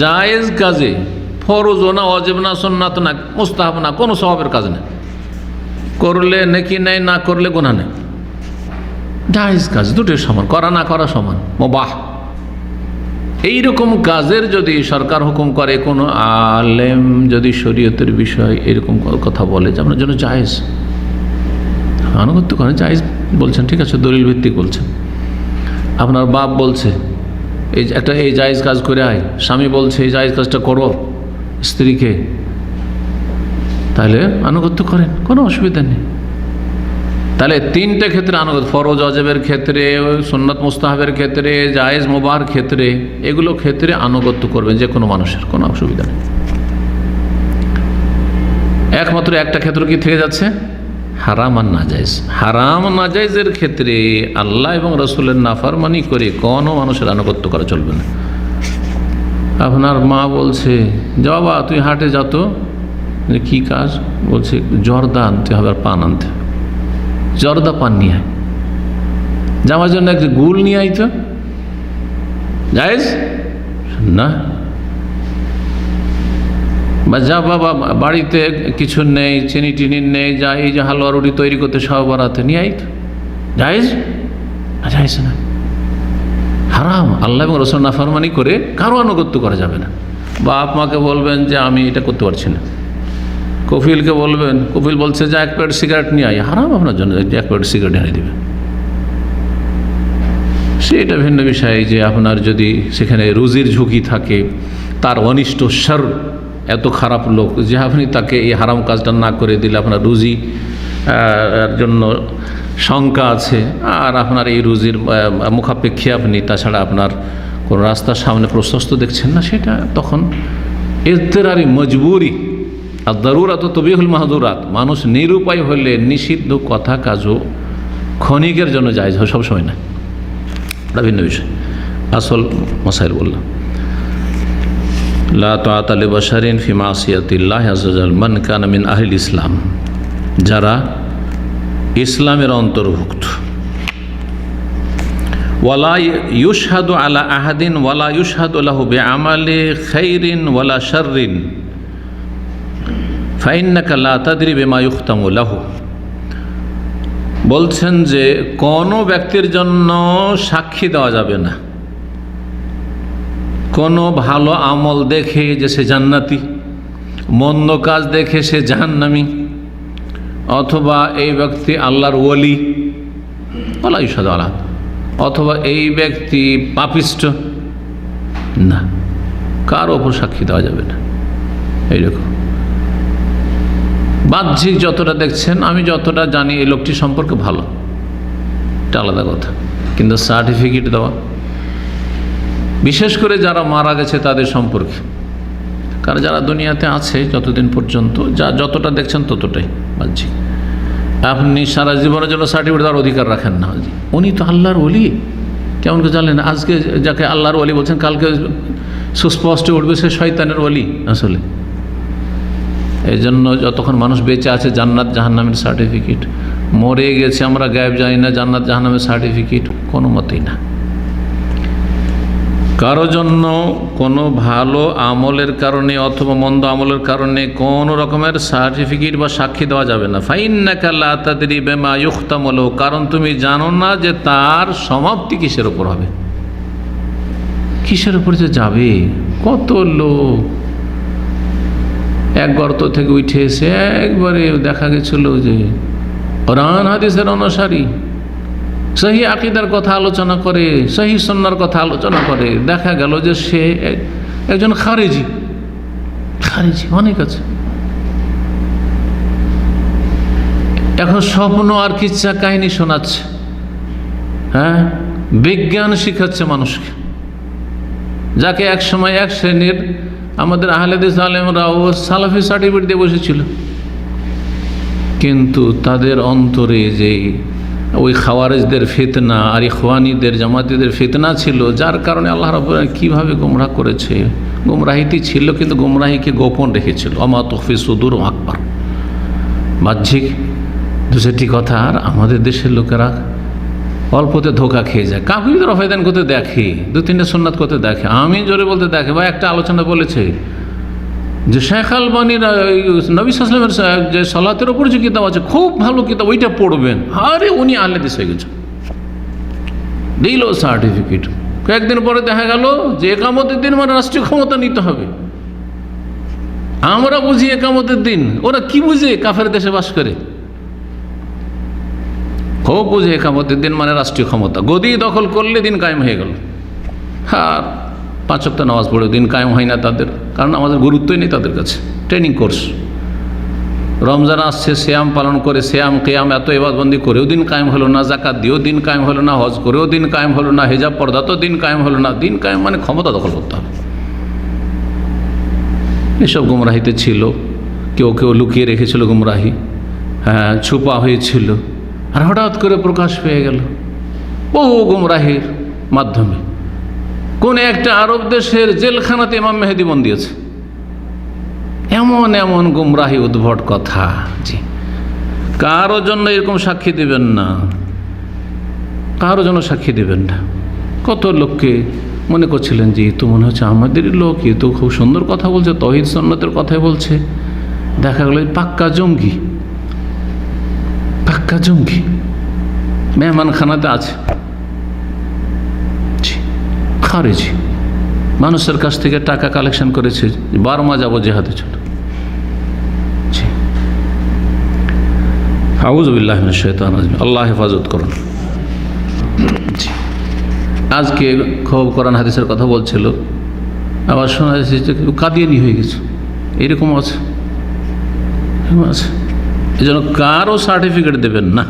জায়েজ কাজে, ফরজও না, ওয়াজিব না, সুন্নাত না, মুস্তাহাব না, কোনো সওয়াবের কাজ নেই, করলে নেকি নেই, না করলে গুনাহ নেই, জায়েজ কাজ, দুটোই সমান, করা না করা সমান, মুবাহ। এইরকম কাজের যদি সরকার হুকুম করে, কোনো আলেম যদি শরীয়তের বিষয় এরকম কথা বলে যে আপনার জন্য জায়েজ, আনুগত্য করেন, জায়েজ বলছেন, ঠিক আছে, দলিল ভিত্তিক বলছেন। আপনার বাপ বলছে এই জায়েজ কাজ করে আয়, স্বামী বলছে এই জায়েজ কাজটা করো স্ত্রীকে, তাহলে আনুগত্য করেন, কোনো অসুবিধা নেই। তাহলে তিনটে ক্ষেত্রে আনুগত্য, ফরজ ওয়াজিবের ক্ষেত্রে, সুন্নাত মুস্তাহাবের ক্ষেত্রে, জায়েজ মুবাহর ক্ষেত্রে, এগুলো ক্ষেত্রে আনুগত্য করবেন যে কোনো মানুষের, কোনো অসুবিধা নেই। একমাত্র একটা ক্ষেত্র কি থেকে যাচ্ছে, হারাম আর নাজায়েজ। হারাম নাজায়েজের ক্ষেত্রে আল্লাহ এবং রসুলের নাফরমানি করে কোনো মানুষের আনুগত্য করা চলবে না। আপনার মা বলছে, বাবা তুই হাটে যা তো। কি কাজ? বলছে জর্দা আনতে হবে আর পান আনতে হবে। জর্দা পান নিয়ে আয়। যাওয়ার জন্য একটা গুল নিয়ে আই তো, জায়েজ না? বা যা বাবা বাড়িতে কিছু নেই, চিনি টিনি নেই, যা এই যে হালুয়া রুটি তৈরি করতে সব বাড়াতে নিয়ে আই তো, জায়েজ? জায়েজ না, হারাম। আল্লাহ এবং রসুল নাফরমানি করে কারো আনুগত্য করা যাবে না। বাপ মাকে বলবেন যে আমি এটা করতে পারছি না, কফিলকে বলবেন, কফিল বলছে যে এক প্যাকেট সিগারেট নিয়ে আই, হারাম আপনার জন্য এক প্যাকেট সিগারেট এনে দেবে। সেটা ভিন্ন বিষয় যে আপনার যদি সেখানে রুজির ঝুঁকি থাকে, তার অনিষ্ট শর এত খারাপ লোক যে আপনি তাকে এই হারাম কাজটা না করে দিলে আপনার রুজি জন্য শঙ্কা আছে, আর আপনার এই রুজির মুখাপেক্ষী আপনি তাছাড়া আপনার কোনো রাস্তার সামনে প্রশস্ত দেখছেন না, সেটা তখন ইজতিরারি মজবুরি আর দারুরাত তবিহুল মাহদুরাত। মানুষ নিরুপায় হলে নিষিদ্ধ কথা কাজও ক্ষণিকের জন্য জায়েজ হয়, সবসময় না। এটা ভিন্ন বিষয়। আসল মাসাইল বললাম, লা তাআতা লিবাশারিন ফি মাসিয়াতিল্লাহি আযজা ওয়াজাল মান কানা মিন আহলিল ইসলাম, যারা ইসলামের অন্তর্ভুক্ত। ওয়ালা ইউশহাদু আলা আহাদিন ওয়ালা ইউশহাদু লাহু বিআমালি খাইরিন ওয়ালা শাররিন ফাইন্নাকা লা তাদরি বিমা ইখতামু লাহু। বলছেন যে কোনো ব্যক্তির জন্য সাক্ষী দেওয়া যাবে না কোনো ভালো আমল দেখে যে সে জান্নাতি, মন্দ কাজ দেখে সে জাহান্নামী, অথবা এই ব্যক্তি আল্লাহর ওলি ওয়ালা ইউশহাদু আলা, অথবা এই ব্যক্তি পাপিষ্ট, না, কার ওপর সাক্ষী দেওয়া যাবে না। এইরকম বাহ্যিক যতটা দেখছেন, আমি যতটা জানি এই লোকটি সম্পর্কে ভালো, এটা আলাদা কথা, কিন্তু সার্টিফিকেট দেওয়া, বিশেষ করে যারা মারা গেছে তাদের সম্পর্কে, কারণ যারা দুনিয়াতে আছে যতদিন পর্যন্ত যতটা দেখছেন ততটাই বাহ্যিক। আপনি সারা জীবনের জন্য সার্টিফিকেট দেওয়ার অধিকার রাখেন না। উনি তো আল্লাহর ওলি, কেমন করে জানলেন? আজকে যাকে আল্লাহর ওলি বলছেন কালকে সুস্পষ্ট উঠবে সে শয়তানের ওলি। আসলে এই জন্য যতক্ষণ মানুষ বেঁচে আছে জান্নাত জাহান্নামের সার্টিফিকেট, মরে গেছে আমরা গায়েব জানি না, জান্নাত জাহান্নামের সার্টিফিকেট কোনো মতেই না। কারো জন্য কোনো ভালো আমলের কারণে অথবা মন্দ আমলের কারণে কোনো রকমের সার্টিফিকেট বা সাক্ষী দেওয়া যাবে না। ফাইন্নাকা লা তাদরি বিমা ইখতামু লাহু, কারণ তুমি জানো না যে তার সমাপ্তি কিসের উপর হবে, কিসের উপর যে যাবে। কত লোক এক গর্ত থেকে উঠে এসে একবারে দেখা গেছিল যে কোরআন হাদিসের অনুসারী, সহি আকিদার কথা আলোচনা করে, সহি সুন্নাহর কথা আলোচনা করে, দেখা গেল যে সে একজন খারেজি। অনেক আছে। এখন স্বপ্ন আর কিচ্ছা কাহিনী শোনাচ্ছে, হ্যাঁ, বিজ্ঞান শিখাচ্ছে মানুষকে, যাকে এক সময় এক শ্রেণীর আমাদের আহলে হাদিস আলেমরাও সালাফি সার্টিফিকেট দিয়ে বসেছিল, কিন্তু তাদের অন্তরে যে ওই খাওয়ারেজদের ফিতনা আর ইখওয়ানিদের জামাতিদের ফিতনা ছিল, যার কারণে আল্লাহ রাব্বুল আলামিন কীভাবে গোমরাহ করেছে। গোমরাহিতি ছিল কিন্তু গোমরাহিকে গোপন রেখেছিল। ওমা তুখফি সুদুর আকবার। বাহ্যিক দু চারটি কথা আর আমাদের দেশের লোকেরা অল্পতে ধোকা খেয়ে যায়। কাফির রফায়দান করতে দেখে, দু তিনটে সুন্নাত করতে দেখে, আমি জোরে বলতে দেখে। বা একটা আলোচনা বলেছে যে শেখ আলবানীর নবী সাল্লাল্লাহু আলাইহি ওয়াসাল্লামের যে সালাতের ওপর যে কিতাব আছে খুব ভালো কিতাব, ওইটা পড়বেন। আরে উনি আহলে হাদিস হয়ে গেছে, দিল সার্টিফিকেট। কয়েকদিন পরে দেখা গেল যে একামতের দিন মানে রাষ্ট্রীয় ক্ষমতা নিতে হবে। আমরা বুঝি একামতের দিন, ওরা কি বুঝে? কাফের দেশে বাস করে খুব বুঝে একামতের দিন মানে রাষ্ট্রীয় ক্ষমতা। গদি দখল করলে দিন কায়েম হয়ে গেল। আর 5 ওয়াক্ত নামাজ পড়ে দিন কায়েম হয় না তাদের, কারণ আমাদের গুরুত্বই নেই তাদের কাছে। ট্রেনিং কোর্স, রমজান আসছে, শ্যাম পালন করে, শ্যাম কেয়াম এত ইবাদতবন্দি করেও দিন কায়েম হলো না, জাকাত দিয়েও দিন কায়েম হলো না, হজ করেও দিন কায়েম হলো না, হিজাব পর্দা তো দিন কায়েম হলো না। দিন কায়েম মানে ক্ষমতা দখল করতে হবে। এসব গুমরাহিতে ছিল, কেউ কেউ লুকিয়ে রেখেছিল গুমরাহি, ছুপা হয়েছিল, আর হঠাৎ করে প্রকাশ পেয়ে গেল বহু গুমরাহির মাধ্যমে। কোন একটা আরব দেশের জেলখানাতে ইমাম মেহেদী বন্দী আছে। এমন এমন গুমরাহি উদ্ভট কথা। জি, কারো জন্য এরকম সাক্ষী দিবেন না, কারো জন্য সাক্ষী দিবেন না। কত লোককে মনে করছিলেন যে তো মনে হচ্ছে আমাদেরই লোক, এ তো খুব সুন্দর কথা বলছে, তৌহিদ সুন্নতের কথাই বলছে। দেখা গেল পাক্কা জঙ্গি, পাক্কা জঙ্গি মেহমানখানাতে আছে, খারেজি, মানুষের কাছ থেকে টাকা কালেকশন করেছে, বার্মা যাবো জেহাদে চলো। আউযুবিল্লাহি মিনাশ শাইতানির রাজিম, আল্লাহ হেফাজত করুন। আজকে খবর কোরআন হাদিসের কথা বলছিল, আবার শোনা যাচ্ছে যে কাদিয়ানি হয়ে গেছে, এরকম আছে, আছে। এই জন্য কারও সার্টিফিকেট দেবেন না।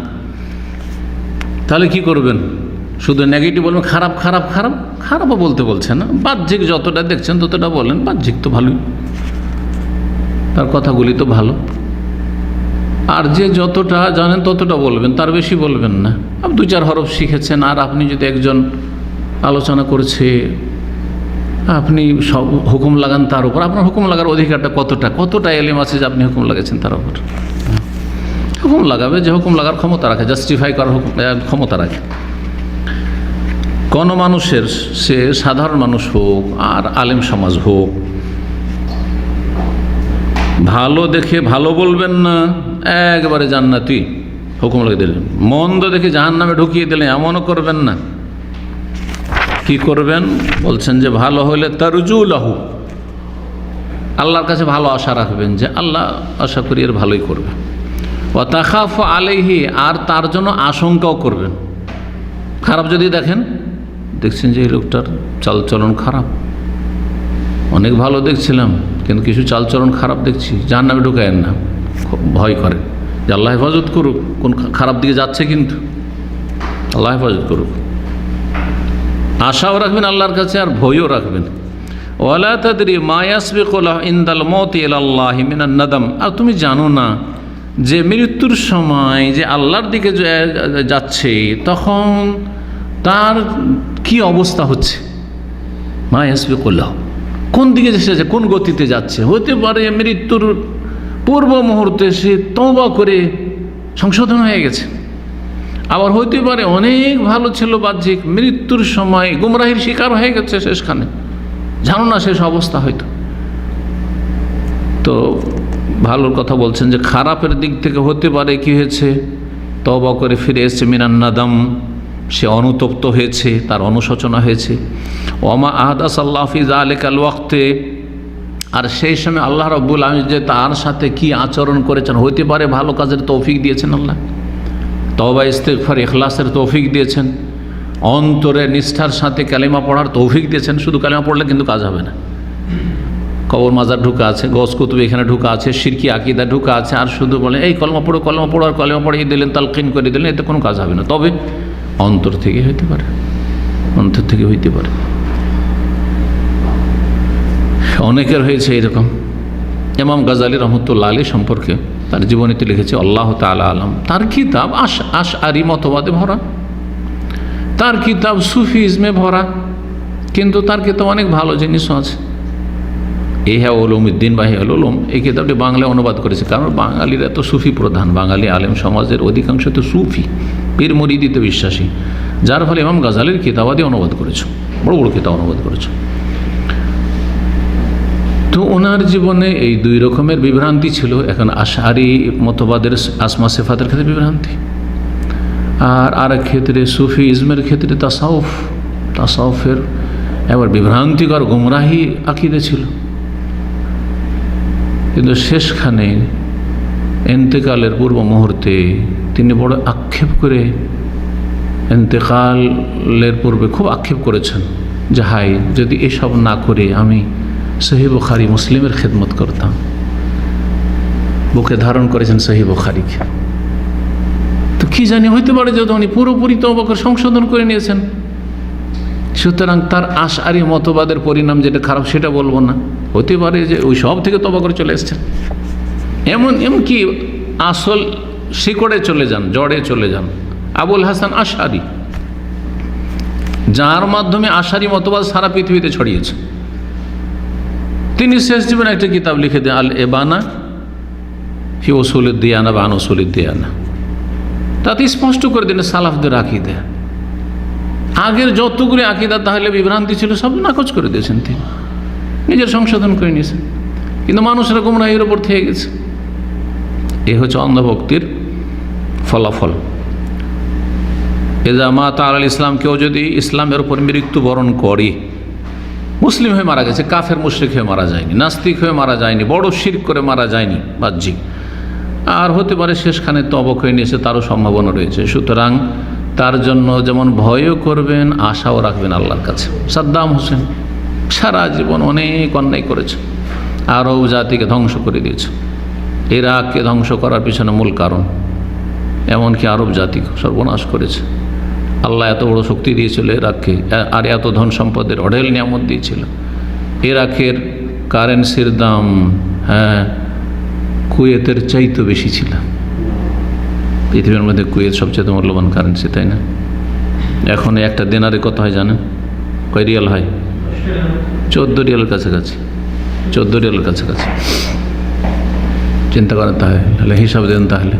তাহলে কি করবেন? শুধু নেগেটিভ বলবেন, খারাপ খারাপ খারাপ, খারাপও বলতে বলছেন না, বাহ্যিক যতটা দেখছেন ততটা বলেন, বাহ্যিক তো ভালোই, তার কথাগুলি তো ভালো। আর যে যতটা জানেন ততটা বলবেন, তার বেশি বলবেন না। আপনি 2-4 হরফ শিখেছেন, আর আপনি যদি একজন আলোচনা করছে, আপনি সব হুকুম লাগান তার উপর, আপনার হুকুম লাগার অধিকারটা কতটা এলিম আছে যে আপনি হুকুম লাগাচ্ছেন তার উপর? হুকুম লাগাবে যে হুকুম লাগার ক্ষমতা রাখে, জাস্টিফাই করার ক্ষমতা রাখে। কোনো মানুষের, সে সাধারণ মানুষ হোক আর আলেম সমাজ হোক, ভালো দেখে ভালো বলবেন না, একবারে জান্নাতি হুকুম লাগিয়ে দিলেন। মন্দ দেখে জাহান্নামে ঢুকিয়ে দিলেন, এমনও করবেন না। কি করবেন? বলছেন যে ভালো হলে তারজু লাহু, আল্লাহর কাছে ভালো আশা রাখবেন যে আল্লাহ আশা করি এর ভালোই করবে। ওয়া তাখাফু আলাইহি, আর তার জন্য আশঙ্কাও করবেন। খারাপ যদি দেখছেন যে এই লোকটার চালচলন খারাপ, অনেক ভালো দেখছিলাম কিন্তু কিছু চালচলন খারাপ দেখছি, জাহান্নামে ঢুকায়েন না, ভয় করে যে আল্লাহ হেফাজত করুক, কোন খারাপ দিকে যাচ্ছে, কিন্তু আল্লাহ হেফাজত করুক। আশাও রাখবেন আল্লাহর কাছে, আর ভয়ও রাখবেন। ওয়ালা তাদরি মা ইয়াসবিকু ইনদাল মউতি ইলাল্লাহি মিনান নাদাম, আর তুমি জানো না যে মৃত্যুর সময় যে আল্লাহর দিকে যাচ্ছে, তখন তার কি অবস্থা হচ্ছে। মা ইয়াসবিকু কোন দিকে যাচ্ছে, কোন গতিতে যাচ্ছে। হতে পারে মৃত্যুর পূর্ব মুহূর্তে সে তওবা করে সংশোধন হয়ে গেছে, আবার হতে পারে অনেক ভালো ছিল বাহ্যিক, মৃত্যুর সময় গুমরাহির শিকার হয়ে গেছে শেষখানে, জানো না শেষ অবস্থা হয়তো। তো ভালোর কথা বলছেন যে খারাপের দিক থেকে হতে পারে কি হয়েছে, তওবা করে ফিরে এসেছে, মিনান নাদাম, সে অনুতপ্ত হয়েছে, তার অনুশোচনা হয়েছে। ওমা আহদাস আল্লাহ ফি যালিকাল ওয়াক্তে, আর সেই সময় আল্লাহ রাব্বুল আলামিন যে তার সাথে কি আচরণ করেছেন, হইতে পারে ভালো কাজের তৌফিক দিয়েছেন আল্লাহ, তওবা ইস্তেগফার ইখলাসের তৌফিক দিয়েছেন, অন্তরে নিষ্ঠার সাথে কালেমা পড়ার তৌফিক দিয়েছেন। শুধু কালেমা পড়লে কিন্তু কাজ হবে না। কবর মাজার ঢুকা আছে, গস কুতুব এখানে ঢুকা আছে, শিরকি আকিদা ঢুকা আছে, আর শুধু বলে এই কলমা পড়ো আর কলেমা পড়িয়ে দিলেন, তালকিন করে দিলেন, এতে কোনো কাজ হবে না। তবে অন্তর থেকে হইতে পারে, অন্তর থেকে হইতে পারে। অনেকের হয়েছে এরকম। ইমাম গাজালি রহমতুল্লাহ আলাইহি সম্পর্কে তার জীবনীতে লিখেছে, আল্লাহ তাআলা আলাম, তার কিতাব আশআরি মতবাদে ভরা, তার কিতাব সুফিজমে ভরা, কিন্তু তার কিতাব অনেক ভালো জিনিসও আছে। ইহা উলুমউদ্দিন বা ইহা উলুম, এই কিতাবটি বাংলায় অনুবাদ করেছে, কারণ বাঙালিরা তো সুফি প্রধান, বাঙালি আলেম সমাজের অধিকাংশ তো সুফি, পীর মুরিদিতে বিশ্বাসী, যার ফলে ইমাম গাজালির কিতাবাদি অনুবাদ করেছে, বড় বড় কিতাব অনুবাদ করেছে। তো ওনার জীবনে এই 2 রকমের বিভ্রান্তি ছিল। এখন আশআরি মতবাদের আসমা সিফাতের ক্ষেত্রে বিভ্রান্তি, আর আরেক ক্ষেত্রে সুফি ইজমের ক্ষেত্রে তাসাউফের এবার বিভ্রান্তিকর গুমরাহি আকিদা ছিল। কিন্তু শেষখানে ইন্তেকালের পূর্ব মুহূর্তে তিনি বড় আক্ষেপ করে, ইন্তেকালের পূর্বে খুব আক্ষেপ করেছেন যে হাই যদি এসব না করে আমি সহিহ বুখারী মুসলিমের খেদমত করতাম। বুকে ধারণ করেছেন সহিহ বুখারীকে। তো কি জানি হইতে পারে যে উনি পুরোপুরি তওবা করে সংশোধন করে নিয়েছেন। সুতরাং তার আশআরি মতবাদের পরিণাম যেটা খারাপ সেটা বলবো না, হতে পারে যে ওই সব থেকে তওবা করে চলে এসেছেন। এমনকি আসল শিকড়ে চলে যান, জড়ে চলে যান। আবুল হাসান আশারি, যার মাধ্যমে আশারি মতবাদ সারা পৃথিবীতে ছড়িয়েছে, তিনি শেষ জীবনে একটা কিতাব লিখে দেন, আল এবানা ফি উসুলিদ দিয়ানা বা আন উসুলিদ দিয়ানা। তাতে স্পষ্ট করে দিন সালাফদের আকীদা, আগের যতগুলি আকীদা তাহলে বিভ্রান্তি ছিল সব নাকচ করে দিয়েছেন, তিনি নিজের সংশোধন করে নিয়েছেন। কিন্তু মানুষেরা গুমরাহির উপর থেকে গেছে। এ হচ্ছে অন্ধভক্তির ফলাফল। এজা মা তাআল ইসলাম, কেউ যদি ইসলামের উপর মৃত্যুবরণ করে, মুসলিম হয়ে মারা গেছে, কাফের মুশরিক হয়ে মারা যায়নি, নাস্তিক হয়ে মারা যায়নি, বড় শিরক করে মারা যায়নি বাহ্যিক, আর হতে পারে শেষখানে তওবা হয়ে নিয়েছে, তারও সম্ভাবনা রয়েছে। সুতরাং তার জন্য যেমন ভয়ও করবেন, আশাও রাখবেন আল্লাহর কাছে। সাদ্দাম হোসেন সারা জীবন অনেক অন্যায় করেছে, আরব জাতিকে ধ্বংস করে দিয়েছে, ইরাককে ধ্বংস করার পিছনে মূল কারণ, এমনকি আরব জাতিকে সর্বনাশ করেছে। আল্লাহ এত বড় শক্তি দিয়েছিল ইরাককে, আর এত ধন সম্পদের অঢেল নিয়ামত দিয়েছিল। ইরাকের কারেন্সির দাম কুয়েতের চাইতে বেশি ছিল। পৃথিবীর মধ্যে কুয়েত সবচেয়ে মূল্যবান কারেন্সি, তাই না? এখন একটা দিনারে কত হয় জানেন? কয় রিয়াল হয়? 14 রিয়ালের কাছাকাছি, 14 রিয়ালের কাছাকাছি। চিন্তা করেন তাহলে, হিসাব দেন তাহলে।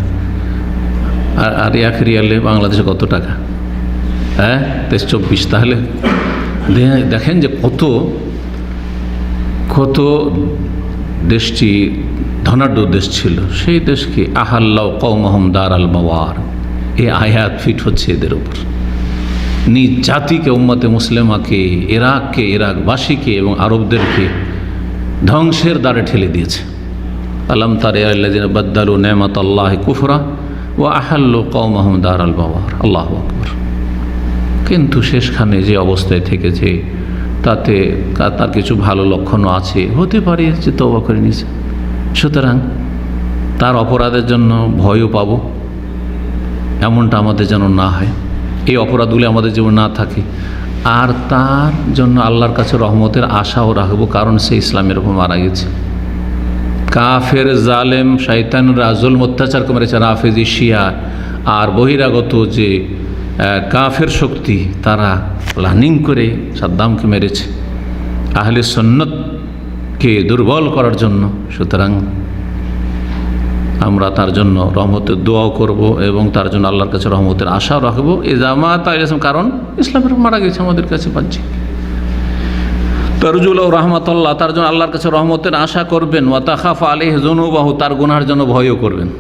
আর 1 রিয়ালে বাংলাদেশে কত টাকা? 23-24। তাহলে দেখেন যে কত দেশটি ধনাঢ্য দেশ ছিল। সেই দেশকে আহাল্লাহ কওমহুম দারাল বাওয়ার, এই আয়াত ফিট হচ্ছে এদের উপর। নিজ জাতিকে, উম্মতে মুসলিমাকে, ইরাককে, ইরাকবাসীকে এবং আরবদেরকে ধ্বংসের দ্বারে ঠেলে দিয়েছে। আলাম তারা আল্লাযিনা বাদদালু নি'মাতাল্লাহি কুফরা ওয়া আহাল্লু কওমহুম দারাল বাওয়ার। আল্লাহু আকবার। কিন্তু শেষখানে যে অবস্থায় থেকেছে তাতে তার কিছু ভালো লক্ষণও আছে, হতে পারে যে তওবা করে নিয়েছে। সুতরাং তার অপরাধের জন্য ভয়ও পাব, এমনটা আমাদের যেন না হয়, এই অপরাধগুলি আমাদের জীবনে না থাকে। আর তার জন্য আল্লাহর কাছে রহমতের আশাও রাখবো, কারণ সে ইসলামের উপর মারা গেছে। কাফের জালেম শয়তানরা জুলম অত্যাচার করেছে, রাফেজি শিয়া আর বহিরাগত যে কাফের শক্তি, তারা প্ল্যানিং করে সাদ্দামকে মেরেছে আহলে সুন্নতকে দুর্বল করার জন্য। সুতরাং আমরা তার জন্য রহমতের দোয়াও করব এবং তার জন্য আল্লাহর কাছে রহমতের আশাও রাখবো। এই জামাত, কারণ ইসলামের মারা গেছে আমাদের কাছে বাহ্যিক। তারজুল রহমাতুল্লাহ, তার জন্য আল্লাহর কাছে রহমতের আশা করবেন। ওয়া তাখাফা আলাইহি যুনুবাহু, তার গুনাহের জন্য ভয়ও করবেন।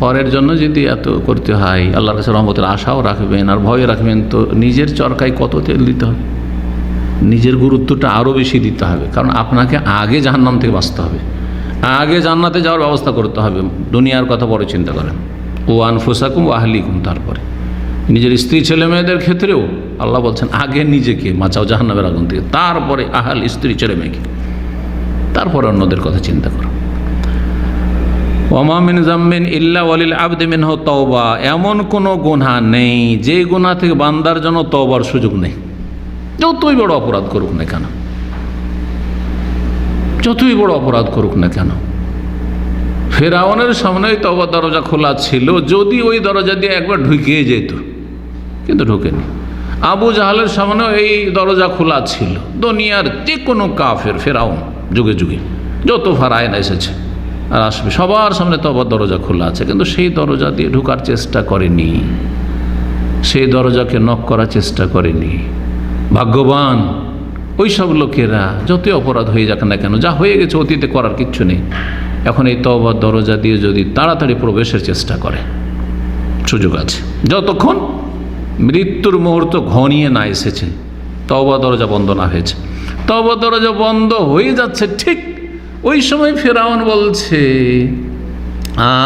পরের জন্য যদি এত করতে হয়, আল্লাহর কাছে রহমতের আশাও রাখবেন আর ভয় রাখবেন, তো নিজের চরকায় কত তেল দিতে হবে, নিজের গুরুত্বটা আরও বেশি দিতে হবে। কারণ আপনাকে আগে জাহান্নাম থেকে বাঁচতে হবে, আগে জান্নাতে যাওয়ার ব্যবস্থা করতে হবে। দুনিয়ার কথা পরে চিন্তা করেন। ও আনফুসাকুম ওয়া আহলিকুম, তারপরে নিজের স্ত্রী ছেলে মেয়েদের ক্ষেত্রেও আল্লাহ বলছেন আগে নিজেকে বাঁচাও জাহান্নামের আগুন থেকে, তারপরে আহল, স্ত্রী ছেলে মেয়েকে, তারপরে অন্যদের কথা চিন্তা করো। ওমা মিন যামবিন ইল্লা ওয়ালিল আবদি মিনহু তাওবা, এমন কোনো গুনাহ নেই যে গুনাহ থেকে বান্দার জন্য তওবার সুযোগ নেই, যতই বড় অপরাধ করুক না কেন, যতই বড় অপরাধ করুক না কেন। ফেরাউনের সামনেই তওবার দরজা খোলা ছিল, যদি ওই দরজা দিয়ে একবার ঢুকিয়ে যেত, কিন্তু ঢোকেনি। আবু জাহালের সামনেও এই দরজা খোলা ছিল। দুনিয়ার যে কোনো কাফের, ফেরাউন যুগে যুগে যত ফারায়না এসেছে আর আসবে, সবার সামনে তওবার দরজা খোলা আছে, কিন্তু সেই দরজা দিয়ে ঢোকার চেষ্টা করেনি, সেই দরজাকে নক করার চেষ্টা করেনি। ভাগ্যবান ওই সব লোকেরা, যতই অপরাধ হয়ে যাক না কেন, যা হয়ে গেছে অতীতে করার কিচ্ছু নেই, এখন এই তওবার দরজা দিয়ে যদি তাড়াতাড়ি প্রবেশের চেষ্টা করে, সুযোগ আছে। যতক্ষণ মৃত্যুর মুহূর্ত ঘনিয়ে না এসেছে, তওবার দরজা বন্ধ না হয়েছে। তওবার দরজা বন্ধ হয়ে যাচ্ছে, ঠিক ওই সময় ফিরআউন বলছে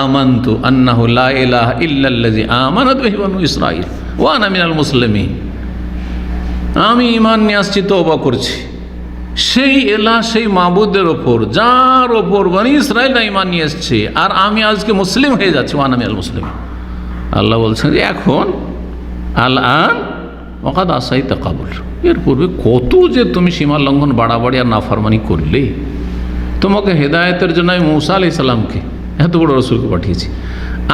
আমানতু আন্নাহু লা ইলাহা ইল্লাল্লাযী আমানাত বিহি বানু ইসরাঈল ওয়া আনা মিনাল মুসলিমিন, আমি ঈমান নিয়ে আসছি, তওবা করছি সেই এলাহ, সেই মাবুদের ওপর যার ওপর বনি ইসরাঈলরা ঈমান নিয়ে এসছে, আর আমি আজকে মুসলিম হয়ে যাচ্ছি, ওয়া আনা মিনাল মুসলিমিন। আল্লাহ বলছেন যে এখন আল আন ওয়াকাদ আসাইতা কাবুল, এর পূর্বে কত যে তুমি সীমা লঙ্ঘন, বাড়াবাড়ি আর নাফরমানি করলে। তোমাকে হেদায়েতের জন্য আমি মূসা আলাইহিস সালামকে, এত বড় রসুলকে পাঠিয়েছি,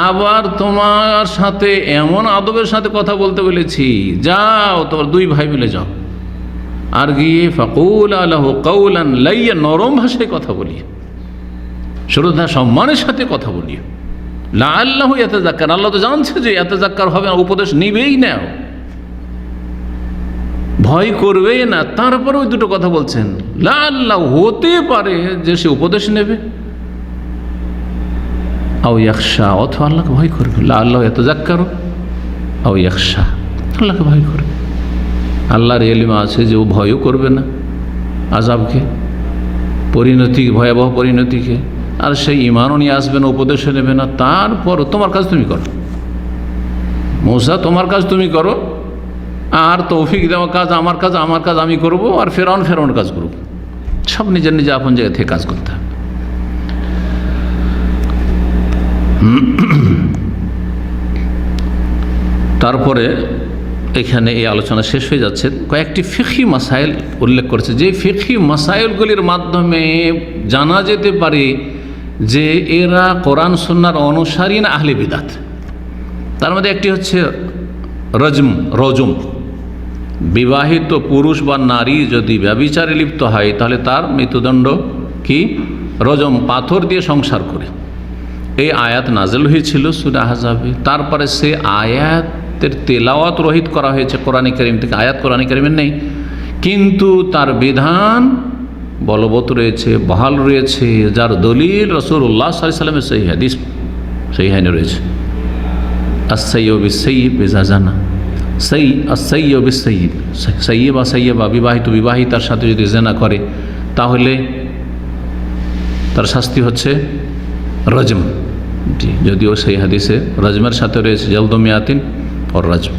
আবার তোমার সাথে এমন আদবের সাথে কথা বলতে বলেছি, যাও তোমার দুই ভাই মিলে যাও, আর গিয়ে ফাকুল আলাহু কাউলান লাইয়্যিন, নরম ভাষায় কথা বলি, শ্রদ্ধা সম্মানের সাথে কথা বলি, লাআল্লাহু ইয়াতাযাক্কার, আল্লাহ তো জানছে যে ইয়াতাযাক্কার হবে না, উপদেশ নিবেই না, ভয় করবেই না, তারপরে ওই দুটো কথা বলছেন। লাআল্লাহু, হতে পারে যে সে উপদেশ নেবে, আও ইয়াখশা, অথবা আল্লাহকে ভয় করবে। লাআল্লাহু ইয়াতাযাক্কারু আও ইয়াখশা, আল্লাহকে ভয় করবে। আল্লাহর ইলম আছে যে ও ভয়ও করবে না আযাবকে, পরিণতি, ভয়াবহ পরিণতিকে, আর সেই ঈমানও নিয়ে আসবে না, উপদেশও নেবে না। তারপর তোমার কাজ তুমি করো মূসা, তোমার কাজ তুমি করো, আর তৌফিক দেওয়া কাজ আমার কাজ, আমার কাজ আমি করব, আর ফেরাউন কাজ করব। সব নিজের নিজে আপন জায়গা থেকে কাজ করতে হবে। তারপরে এখানে এই আলোচনা শেষ হয়ে যাচ্ছে, কয়েকটি ফিকহি মাসাইল উল্লেখ করেছে, যে ফিকহি মাসাইলগুলির মাধ্যমে জানা যেতে পারে যে এরা কোরআন সুন্নাহর অনুসারী না আহলে বিদআত। তার মধ্যে একটি হচ্ছে রজম, বিবাহিত পুরুষ বা নারী যদি ব্যভিচারে লিপ্ত হয় তাহলে তার মৃত্যুদণ্ড কি? রজম, পাথর দিয়ে সংসার করে। এই আয়াত নাজেল হয়েছিল সূরা আহজাবে। তারপরে সে আয়াতের তেলাওয়াত রহিত করা হয়েছে কোরআন কারীম থেকে। আয়াত কোরআন কারীমের নেই, কিন্তু তার বিধান বলবৎ রয়েছে, বহাল রয়েছে, যার দলিল রাসূলুল্লাহ সাল্লাল্লাহু আলাইহি ওয়াসাল্লামের সহিহ হাদিস, সহিহাইনে রয়েছে। আস-সাইয়্যিবু বিস-সাইয়্যিব ইযা জানা, আস-সাইয়্যিবু বিস-সাইয়্যিব, সাইয়্যিবা বিবাহিতার সাথে যদি জিনা করে তাহলে তার শাস্তি হচ্ছে রজম। জি, যদিও সেই হাদিসে রজমের সাথে রয়েছে জলদু মিয়াতিন ও রজম,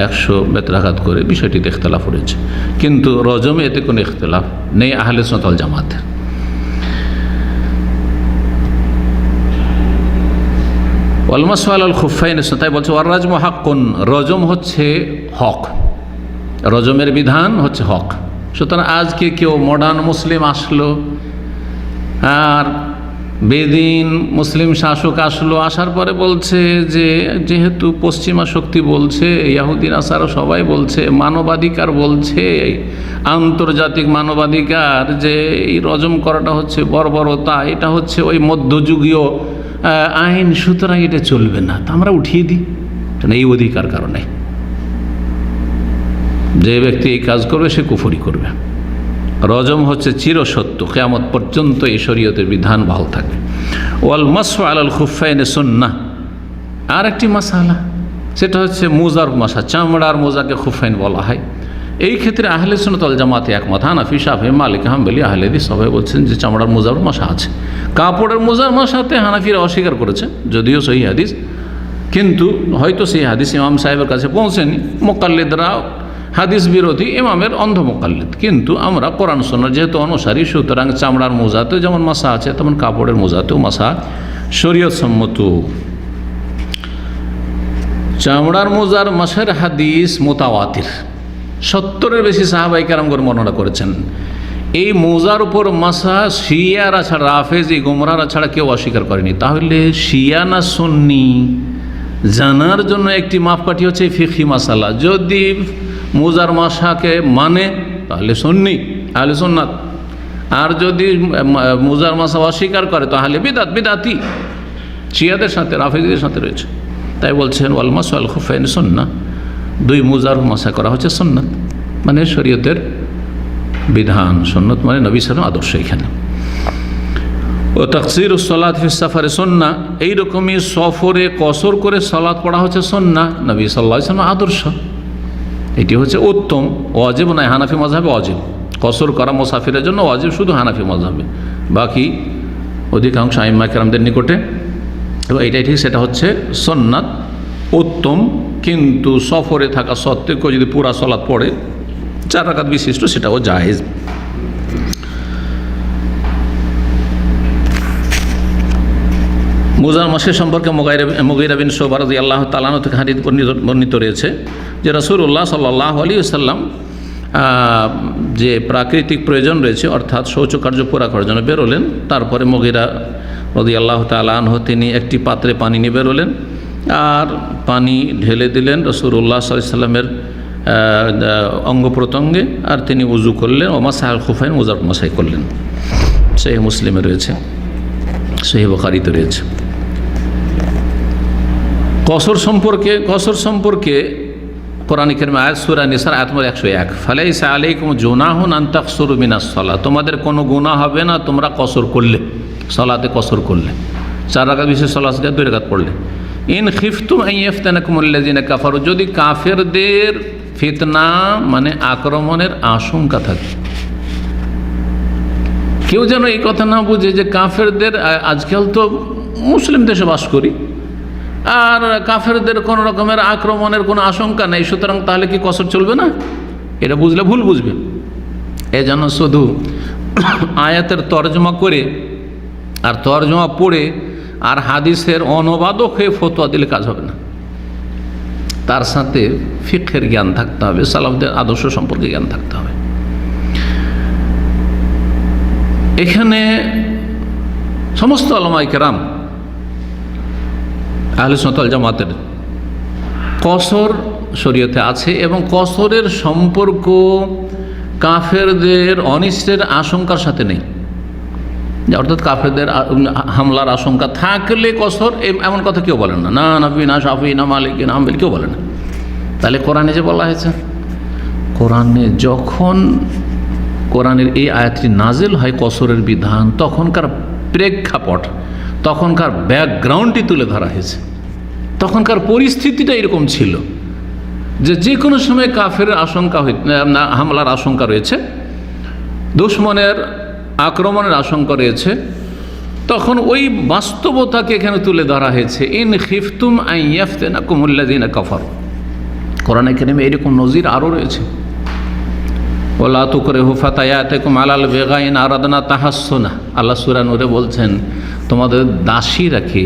100 বেত্রাঘাত করে, বিষয়টিতে ইখতিলাফ রয়েছে, কিন্তু রজমে এতে কোনো ইখতিলাফ নেই আহলে সুন্নাত ওয়াল জামাতের। ওয়াল মাসহু আলাল খুফাইন, তাই বলছে ওয়ার রাজমু হাক্কুন, রজম হচ্ছে হক, রজমের বিধান হচ্ছে হক। সুতরাং আজকে কেউ মডার্ন মুসলিম আসলো, আর বেদিন মুসলিম শাসক আসলো, আসার পরে বলছে যে যেহেতু পশ্চিমা শক্তি বলছে, ইহুদি নাসারা সবাই বলছে, মানবাধিকার বলছে, আন্তর্জাতিক মানবাধিকার, যে এই রজম করাটা হচ্ছে বর্বরতা, এটা হচ্ছে ওই মধ্যযুগীয় আইন, সুতরাং এটা চলবে না, তা আমরা উঠিয়ে দিই। এই অধিকার কারণে যে ব্যক্তি এই কাজ করবে সে কুফরি করবে। রজম হচ্ছে চিরসত্য, কিয়ামত পর্যন্ত এই শরীয়তের বিধান বহাল থাকবে। ওয়াল মাসহু আলাল খুফাইনি সুন্নাহ, আর একটি মাসালা, সেটা হচ্ছে মোজার মাসা, চামড়ার মোজাকে খুফাইন বলা হয়। এই ক্ষেত্রে আহলে সুন্নাত ওয়াল জামাতে একমত, হানাফি, শাফি, মালিকি, হাম্বলি, আহলে হাদিস সবাই বলছেন যে চামড়ার মোজার মাসা আছে। কাপড়ের মোজার মাসাতে হানাফিরা অস্বীকার করেছে, যদিও সহিহ হাদিস, কিন্তু হয়তো সেই হাদিস ইমাম সাহেবের কাছে পৌঁছেনি, মুকাল্লিদরা হাদিস বিরোধী ইমামের অন্ধ মুকাল্লিদ, কিন্তু আমরা কোরআন সুন্নাহ যেহেতু অনুসারী, সুতরাং চামড়ার মোজাতে যেমন মাসা আছে তেমন কাপড়ের মোজাতেও মাসা শরীয়ত সম্মত। চামড়ার মোজার মাসের হাদিস মোতাওয়াতির, 70-এর বেশি সাহাবায়ে কেরামগণ বর্ণনা করেছেন। এই মোজার উপর মাসা শিয়ারা ছাড়া, রাফেজি, গুমরাহরা ছাড়া কেউ অস্বীকার করেনি। তাহলে শিয়া না সুন্নি জানার জন্য একটি মাপকাঠি হচ্ছে ফিকহি মাসালা। যদি মোজার মাসাকে মানে তাহলে সুন্নি, আহলে সুন্নাত, আর যদি মোজার মাসা অস্বীকার করে তাহলে বিদাতি, শিয়াদের সাথে, রাফেজিদের সাথে রয়েছে। তাই বলছেন ওয়াল মাসহু আলাল খুফাইনি সুন্নাহ, দুই মোজার মাসা করা হচ্ছে সুন্নাত, মানে শরীয়তের বিধান। সুন্নাত মানে নবী সাল্লাল্লাহু আলাইহি ওয়াসাল্লাম আদর্শ। এখানে ও তাকসিরুস সালাত ফিস সাফারে সুন্নাহ, এইরকমই সফরে কসর করে সালাত পড়া হচ্ছে সুন্নাহ, নবী সাল্লাল্লাহু আলাইহি ওয়াসাল্লাম আদর্শ। এটি হচ্ছে উত্তম, ওয়াজিব নয়। হানাফি মাযহাবে ওয়াজিব, কসর করা মুসাফিরের জন্য ওয়াজিব শুধু হানাফি মাযহাবে, বাকি অধিকাংশ আইম্মা কেরামদের নিকটে এবং এটাই ঠিক, সেটা হচ্ছে সুন্নাত, উত্তম। কিন্তু সফরে থাকা সত্ত্বেও কেউ যদি পুরা সালাত পড়ে 4 রাকাত বিশিষ্ট, সেটাও জায়েজ। মোজার মাসের সম্পর্কে মুগীরা বিন শুবা রাদিয়াল্লাহু তাআলা আনহু থেকে হাদীস বর্ণিত রয়েছে যে রাসূলুল্লাহ সাল্লাল্লাহু আলাইহি ওয়াসাল্লাম যে প্রাকৃতিক প্রয়োজন রয়েছে অর্থাৎ শৌচকার্য পুরা করার জন্য বেরোলেন। তারপরে মুগিরা রাদিয়াল্লাহু তাআলা আনহু তিনি একটি পাত্রে পানি নিয়ে বেরোলেন আর পানি ঢেলে দিলেন রাসূলুল্লাহ সাল্লাল্লাহু আলাইহি ওয়াসাল্লামের অঙ্গ প্রত্যঙ্গে, আর তিনি উজু করলেন ও মাসাহাল খুফাইন মুজার মাসাই করলেন। সহিহ মুসলিমে রয়েছে, সহিহ বুখারীতে রয়েছে। কসর সম্পর্কে কোরআনে কারিমে আয়াত সূরা নিসার আয়াত নম্বর 101, ফালাইসা আলাইকুম জুনাহুন আন তাকসুরু মিনাস সালাত, তোমাদের কোনো গুনাহ হবে না তোমরা কসর করলে, সালাতে কসর করলে, 4 রাকাত বিশেষ সালাত 2 রাকাত পড়লে। ইন খিফতুম আন ইয়াফতানাকুমুল্লাযিনা কাফারু, যদি কাফেরদের ফিতনা মানে আক্রমণের আশঙ্কা থাকে। কেউ যেন এই কথা না বুঝে যে কাফেরদের, আজকাল তো মুসলিম দেশে বাস করি আর কাফেরদের কোনো রকমের আক্রমণের কোনো আশঙ্কা নেই, সুতরাং তাহলে কি কসর চলবে না? এটা বুঝলে ভুল বুঝবে। এজন্য শুধু আয়াতের তর্জমা করে আর তর্জমা পড়ে আর হাদিসের অনুবাদক হয়ে ফতোয়া দিলে কাজ হবে না। তার সাথে ফিকহের জ্ঞান থাকতে হবে, সালাফদের আদর্শ সম্পর্কে জ্ঞান থাকতে হবে। এখানে সমস্ত উলামায়ে কেরাম আহলে সুন্নাত ওয়াল জামাতের কসর শরীয়তে আছে এবং কসরের সম্পর্ক কাফেরদের অনিষ্টের আশঙ্কার সাথে নেই। অর্থাৎ কাফেরদের হামলার আশঙ্কা থাকলে কসর, এমন কথা কেউ বলেন না, না নবী না শাফি না মালিক না হাম্বলি কেউ বলে না। তাহলে কোরআনে যে বলা হয়েছে, কোরআনে যখন কোরআনের এই আয়াতটি নাজিল হয় কসরের বিধান, তখনকার প্রেক্ষাপট, তখনকার ব্যাকগ্রাউন্ডটি তুলে ধরা হয়েছে। তখনকার পরিস্থিতিটা এরকম ছিল যে যে কোনো সময় কাফের আশঙ্কা হামলার আশঙ্কা রয়েছে, দুশমনের আক্রমণের আশঙ্কা রয়েছে, তখন ওই বাস্তবতাকে এখানে তুলে ধরা হয়েছে। ইন খিফতুম আন ইয়াফতানাকুমুল্লাযিনা কাফারু, কোরআনে কারিমে এরকম নজির আরও রয়েছে। ওয়ালা তুকরিহু ফাতায়াতিকুম আলাল বিগাই ইন আরাদনা তাহাসসুনা, আল্লাহ সূরা নূরে বলছেন তোমাদের দাসীরাকে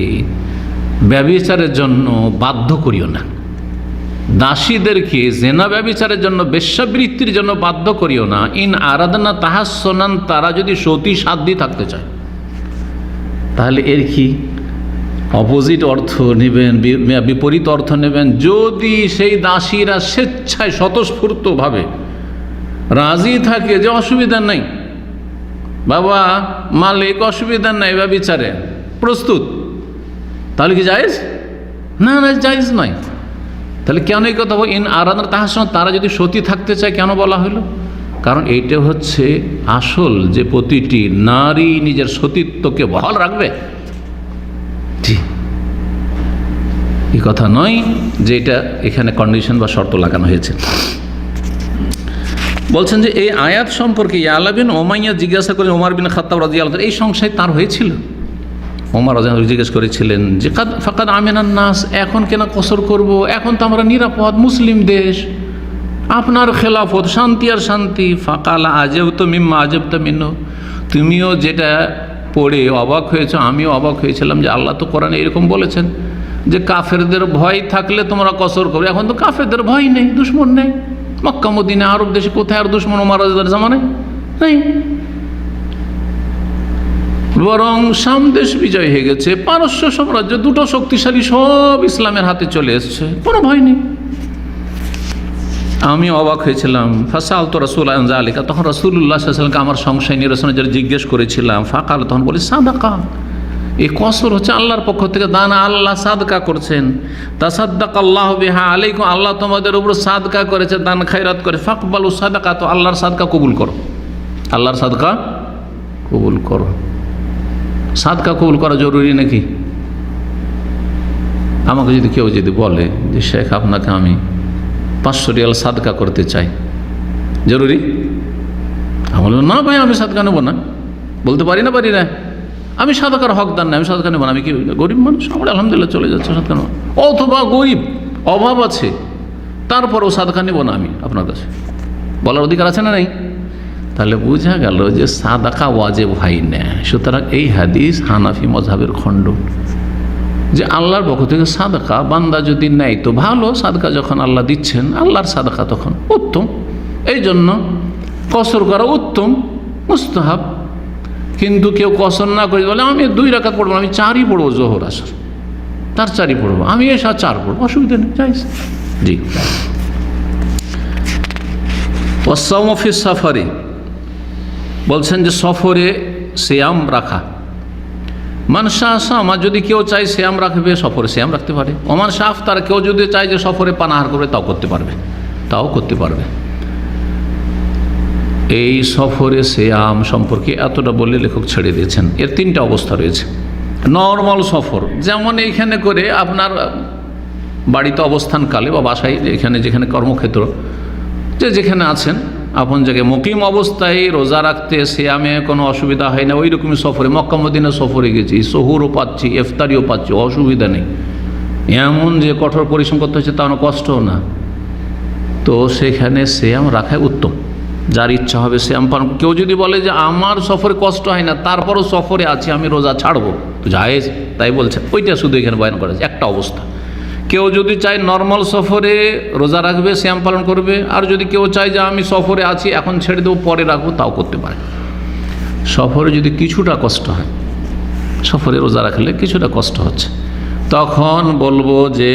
ব্যভিচারের জন্য বাধ্য করিও না, দাসীদেরকে জেনা ব্যভিচারের জন্য, বেশ্যাবৃত্তির জন্য বাধ্য করিও না। ইন আরাদনা তাহাসসুনান, তারা যদি সতী সাধ্যী থাকতে চায়। তাহলে এর কি অপোজিট অর্থ নেবেন, বিপরীত অর্থ নেবেন। যদি সেই দাসীরা স্বেচ্ছায় স্বতঃস্ফূর্তভাবে রাজি থাকে যে অসুবিধা নেই বাবা মালিক, অসুবিধা নেই ব্যভিচারে প্রস্তুত, তাহলে কি জায়েজ? না, জায়েজ নয়। তাহলে কেন এই কথা ইন আরাদনা তাহাসসুনা, তারা যদি সতী থাকতে চায় কেন বলা হলো? কারণ এইটা হচ্ছে আসল, যে প্রতিটি নারী নিজের সতীত্বকে বহাল রাখবে। এই কথা নয় যে এটা এখানে কন্ডিশন বা শর্ত লাগানো হয়েছে। বলছেন যে এই আয়াত সম্পর্কে ইয়ালা বিন উমাইয়া জিজ্ঞাসা করেন ওমর বিন খাত্তাব রাদিয়াল্লাহু আনহু, এই সংশয় তার হয়েছিল। ওমর রাদিয়াল্লাহু আনহু জিজ্ঞেস করেছিলেন যে ফাকাদ আমিনান নাস, এখন কেন কসর করব? এখন তো আমরা নিরাপদ মুসলিম দেশ, আপনার খেলাফত, শান্তি আর শান্তি। ফাকালা আজাবতু মিম্মা আজাবতা মিনহু, তুমিও যেটা পড়ে অবাক হয়েছ আমিও অবাক হয়েছিলাম যে আল্লাহ তো কোরআনে এরকম বলেছেন যে কাফেরদের ভয় থাকলে তোমরা কসর করবে। এখন তো কাফেরদের ভয় নেই, দুশমন নেই। মক্কা মদিনা আরব দেশে কোথায় আর দুশমন ওমর রাদিয়াল্লাহু জামানায় নেই, বরং শাম দেশ বিজয় হয়ে গেছে, পারস্য সাম্রাজ্য, দুটো শক্তিশালী সব ইসলামের হাতে চলে এসছে, কোনো ভয় নেই। আমি অবাক হয়েছিলাম। ফাসালতু রাসূল আন যালিকা, তখন রাসূলুল্লাহ সাল্লাল্লাহু আলাইহি ওয়াসাল্লামকে আমার সংশয় নিরসনের জন্য জিজ্ঞেস করেছিলাম। ফাকাল, তখন বলি সাদাকা, এই কসর হচ্ছে আল্লাহর পক্ষ থেকে দান, আল্লাহ সাদকা করছেন। তাসাদ্দাকাল্লাহু বিহা আলাইকুম, আল্লাহ তোমাদের উপর সাদকা করেছে, দান খায়রাত করে। ফাকবালু সাদাকা, তো আল্লাহর সাদকা কবুল করো, আল্লাহর সাদকা কবুল করো। সাদকা কবুল করা জরুরি নাকি? আমাকে যদি কেউ যদি বলে যে শেখ আপনাকে আমি 500 রিয়াল সাদকা করতে চাই, জরুরি? আমি বলবো না ভাই, আমি সাদকা নেবো না, বলতে পারি না আমি সাদকার হকদার না, আমি সাদকা নেবো না, আমি কি গরিব মানুষ, আমার আলহামদুলিল্লাহ চলে যাচ্ছে, সাদকা নেবো। অথবা গরিব, অভাব আছে, তারপরেও সাদকা নেবো না আমি আপনার কাছে, বলার অধিকার আছে না? নেই। তাহলে বোঝা গেল যে সাদাকা ওয়াজিব হয় না। সুতরাং এই হাদিস হানাফি মযহাবের খণ্ডন, যে আল্লাহর পক্ষ থেকে সাদাকা বান্দা যদি নেয় তো ভালো, সাদকা যখন আল্লাহ দিচ্ছেন আল্লাহর সাদাকা তখন উত্তম, এই জন্য কসর করা উত্তম, মুস্তাহাব। কিন্তু কেউ কসর না করে বলে আমি 2 রাকাত পড়বো, আমি 4ই পড়বো, জোহর আসর তার 4ই পড়বো, আমি এসা 4 পড়বো, অসুবিধা নেই, জায়েজ। জি। ওয়াসসাওমু ফি সাফারি, বলছেন যে সফরে সিয়াম রাখা। মানসা সামা, যদি কেউ চায় সিয়াম রাখবে সফরে সিয়াম রাখতে পারে। ওমান শাহ তার, কেউ যদি চায় যে সফরে পানাহার করবে তাও করতে পারবে। এই সফরে সিয়াম সম্পর্কে এতটা বলে লেখক ছেড়ে দিয়েছেন। এর 3টা অবস্থা রয়েছে। নর্মাল সফর, যেমন এইখানে করে আপনার বাড়িতে অবস্থানকালে বা বাসায় যেখানে কর্মক্ষেত্র যেখানে আছেন, আপন জায়গায় মুকিম অবস্থায় রোজা রাখতে সিয়ামে কোনো অসুবিধা হয় না। ওই রকমই সফরে, মক্কা মদিনা সফরে গেছি, সহুরও পাচ্ছি, ইফতারিও পাচ্ছি, অসুবিধা নেই। এমন যে কঠোর পরিশ্রম করতে হচ্ছে তা কষ্টও না, তো সেখানে সিয়াম রাখাই উত্তম। যার ইচ্ছা হবে সিয়াম পালন। কেউ যদি বলে যে আমার সফরে কষ্ট হয় না, তারপরও সফরে আছি, আমি রোজা ছাড়বো, তো জায়েজ, তাই বলছে। ওইটা শুধু এখানে বয়ান করা একটা অবস্থা। কেউ যদি চায় নর্মাল সফরে রোজা রাখবে, সিয়াম পালন করবে। আর যদি কেউ চায় যে আমি সফরে আছি, এখন ছেড়ে দেবো, পরে রাখবো, তাও করতে পারে। সফরে যদি কিছুটা কষ্ট হয়, সফরে রোজা রাখলে কিছুটা কষ্ট হচ্ছে, তখন বলবো যে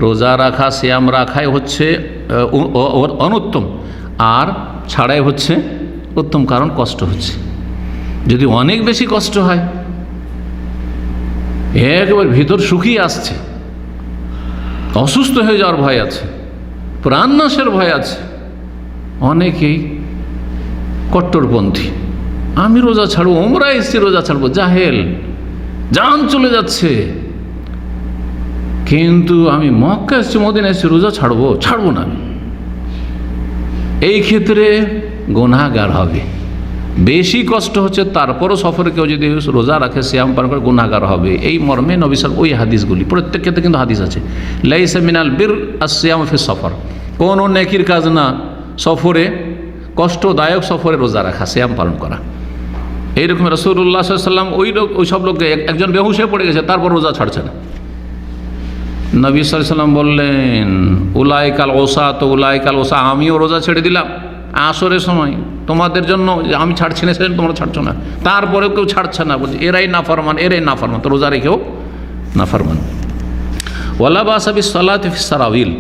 রোজা রাখা, সিয়াম রাখাই হচ্ছে অনুত্তম, আর ছাড়াই হচ্ছে উত্তম, কারণ কষ্ট হচ্ছে। যদি অনেক বেশি কষ্ট হয়, একবার ভিতর শুকিয়ে আসছে, অসুস্থ হয়ে যাওয়ার ভয় আছে, প্রাণনাশের ভয় আছে, অনেকেই কট্টরপন্থী, আমি রোজা ছাড়বো, ওমরা এসছি রোজা ছাড়বো, জাহেল, জান চলে যাচ্ছে, কিন্তু আমি মক্কা এসছি, মদিনা এসছি, রোজা ছাড়বো না। এই ক্ষেত্রে গুনাহগার হবে। বেশি কষ্ট হচ্ছে, তারপরও সফরে কেউ যদি রোজা রাখে, সিয়াম পালন করে, গুনাহগার হবে। এই মর্মে নবী সাল্লাল্লাহু আলাইহি ওই হাদিসগুলি, প্রত্যেক ক্ষেত্রে কিন্তু হাদিস আছে, লাইসা মিনাল বির আস-সিয়াম ফি সফর, কোন নেকির কাজ না সফরে, কষ্টদায়ক সফরে রোজা রাখা, সিয়াম পালন করা। এইরকম রাসূলুল্লাহ সাল্লাল্লাহু আলাইহি ওয়াসাল্লাম ওই সব লোককে, একজন বেহুশ হয়ে পড়ে গেছে, তারপর রোজা ছাড়ছে না। নবী সাল্লাল্লাহু আলাইহি ওয়াসাল্লাম বললেন, উলাইকাল ওসা, আমিও রোজা ছেড়ে দিলাম আসরের সময় তোমাদের জন্য, আমি ছাড়ছি না, সেজন্য তোমরা ছাড়ছো না। তারপরেও কেউ ছাড়ছে না, বলছে এরাই নাফরমান, তো রোজা রেখেও নাফরমান। ওয়ালা বাসা বিস সালাতি ফিস সারাবিল,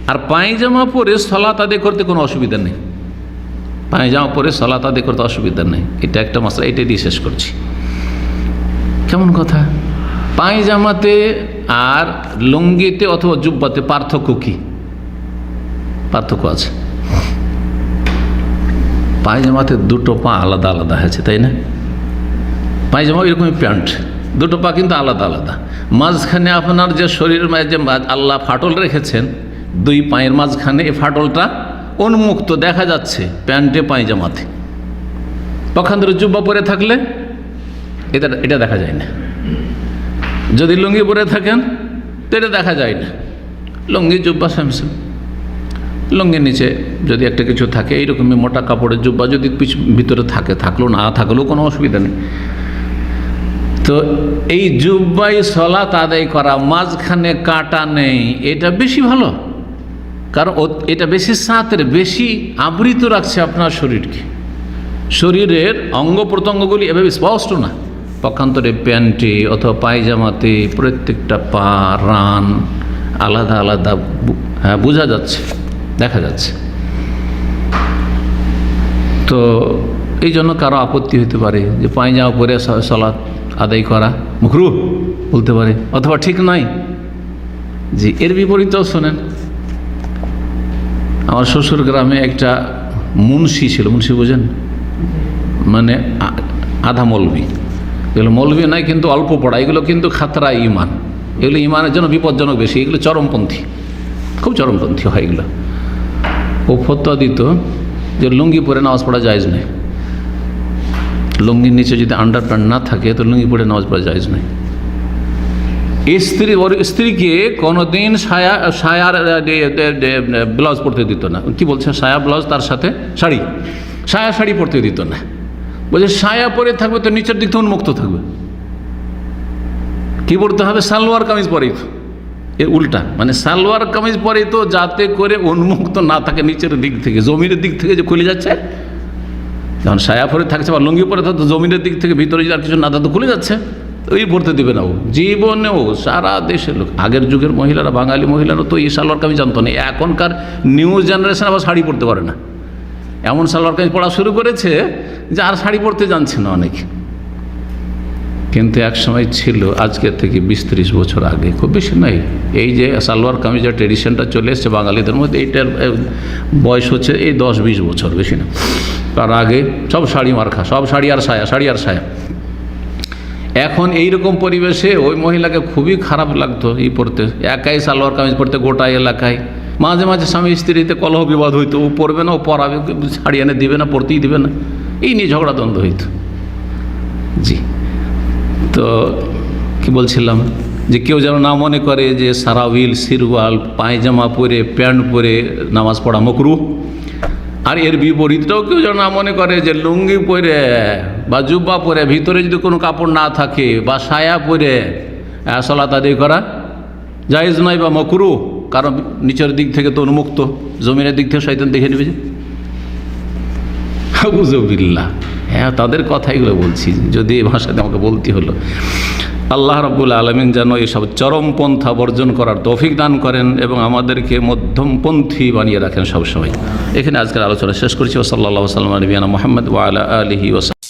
আর পায়জামা পরে সালাত আদায় করতে কোনো অসুবিধা নেই। পায়জামা পরে সালাত আদায় করতে অসুবিধা নেই। এটা একটা মাসলা, এটা দিয়ে শেষ করছি। কেমন কথা? পায়জামাতে আর লুঙ্গিতে অথবা জুব্বাতে পার্থক্য কি? পার্থক্য আছে। পায়জামাতে 2টো পা আলাদা আলাদা হয়েছে, তাই না? পায়জামা এরকমই প্যান্ট, 2টো পা কিন্তু আলাদা আলাদা। মাঝখানে আপনার যে শরীরের যে আল্লাহ ফাটল রেখেছেন, 2 পায়ের মাঝখানে, এই ফাটলটা উন্মুক্ত দেখা যাচ্ছে প্যান্টে, পায়জামাতে। পক্ষান্তরে জুব্বা পরে থাকলে এটা দেখা যায় না। যদি লুঙ্গি পরে থাকেন তো এটা দেখা যায় না। লুঙ্গি জুব্বা স্যামসেম, লুঙ্গির নিচে যদি একটা কিছু থাকে, এইরকমই মোটা কাপড়ের জুব্বা যদি ভিতরে থাকলো না থাকলেও কোনো অসুবিধা নেই। তো এই জুব্বাই সালাত আদায় করা, মাঝখানে কাটা নেই, এটা বেশি ভালো, কারণ এটা বেশি সাতের, বেশি আবৃত রাখছে আপনার শরীরকে। শরীরের অঙ্গ প্রত্যঙ্গগুলি এভাবে স্পষ্ট না। পক্ষান্তরে প্যান্টে অথবা পায়জামাতে প্রত্যেকটা পা, রান আলাদা আলাদা, হ্যাঁ, বোঝা যাচ্ছে, দেখা যাচ্ছে। তো এই জন্য কারো আপত্তি হতে পারে যে পায়জামা পরে সালাত আদায় করা মাকরুহ বলতে পারে, অথবা ঠিক নয়। জি, এর বিপরীতেও শোনেন। আমার শ্বশুর গ্রামে একটা মুন্সি ছিল, মুন্সি বোঝেন, মানে আধা মৌলবি। এগুলো মৌলবি নয়, কিন্তু অল্প পড়া, এগুলো কিন্তু খাতরা ইমান, এগুলো ইমানের জন্য বিপজ্জনক বেশি, এগুলো চরমপন্থী, খুব চরমপন্থী হয় এগুলো। ও ফতোয়া দিত যে লুঙ্গি পরে নামাজ পড়া জায়েজ নেই, লুঙ্গির নিচে যদি আন্ডার প্যান্ট না থাকে তো লুঙ্গি পরে নামাজ পড়া জায়েজ নেই। স্ত্রীকে কোনোদিন সায়ার ব্লাউজ পরতে দিত না। কি বলছে? সায়া ব্লাউজ, তার সাথে শাড়ি পরতে দিত না। বলছে সায়া পরে থাকবে তো নিচের দিক থেকে উন্মুক্ত থাকবে। কি পরতে হবে? সালোয়ার কামিজ পরেই তো, এর উল্টা, মানে সালোয়ার কামিজ পরে তো যাতে করে উন্মুক্ত না থাকে নিচের দিক থেকে, জমিনের দিক থেকে যে খুলে যাচ্ছে, যখন সায়া পরে থাকছে বা লুঙ্গি পরে থাকতো জমিনের দিক থেকে ভিতরে যদি আর কিছু না থাকতো খুলে যাচ্ছে, ওই পড়তে দেবে না ও জীবনেও। সারা দেশের লোক, আগের যুগের মহিলারা, বাঙালি মহিলারা তো এই সালোয়ার কামিজ জানতো না। এখনকার নিউ জেনারেশন আবার শাড়ি পরতে পারে না, এমন সালোয়ার কামিজ পরা শুরু করেছে যে আর শাড়ি পরতে জানছে না অনেকে। কিন্তু এক সময় ছিল, আজকে থেকে 20-30 বছর আগে, খুব বেশি নয়, এই যে সালোয়ার কামিজের ট্রেডিশনটা চলে এসছে বাঙালিদের মধ্যে, এইটার বয়স হচ্ছে এই 10-20 বছর, বেশি না। তার আগে সব শাড়ি মার্কা, সব শাড়ি আর সায়া, শাড়ি আর সায়া। এখন এইরকম পরিবেশে ওই মহিলাকে খুবই খারাপ লাগতো এই পড়তে, একাই সালোয়ার কামিজ পড়তে গোটা এলাকায়। মাঝে মাঝে স্বামী স্ত্রীতে কলহ বিবাদ হইতো, ও পড়বে না, ও পরাবে, শাড়ি এনে দিবে না, পড়তেই দিবে না, এই নিয়ে ঝগড়া দ্বন্দ্ব হইতো। জি, তো কি বলছিলাম, যে কেউ যেন না মনে করে যে সারাউইল, সিরওয়াল, পায়জামা পরে, প্যান্ট পরে নামাজ পড়া মাকরুহ। আর এর বিপরীতটাও কেউ যেন না মনে করে যে লুঙ্গি পরে বা জুব্বা পরে ভিতরে যদি কোনো কাপড় না থাকে বা সায়া পরে সালাত আদায় করা জায়েজ নয় বা মাকরুহ, কারণ নিচের দিক থেকে তো উন্মুক্ত, জমিনের দিক থেকে শয়তান দেখে নেবে যে। আউযুবিল্লাহ, হ্যাঁ তাদের কথাইগুলো বলছি, যদি এই ভাষাতে আমাকে বলতে হলো। আল্লাহ রাব্বুল আলামিন যেন এসব চরমপন্থা বর্জন করার তৌফিক দান করেন এবং আমাদেরকে মধ্যমপন্থী বানিয়ে রাখেন সবসময়। এখানে আজকের আলোচনা শেষ করছি। ওয়া সাল্লাল্লাহু আলা নবিয়িনা মুহাম্মদ ওয়া আলা আলিহি ওয়া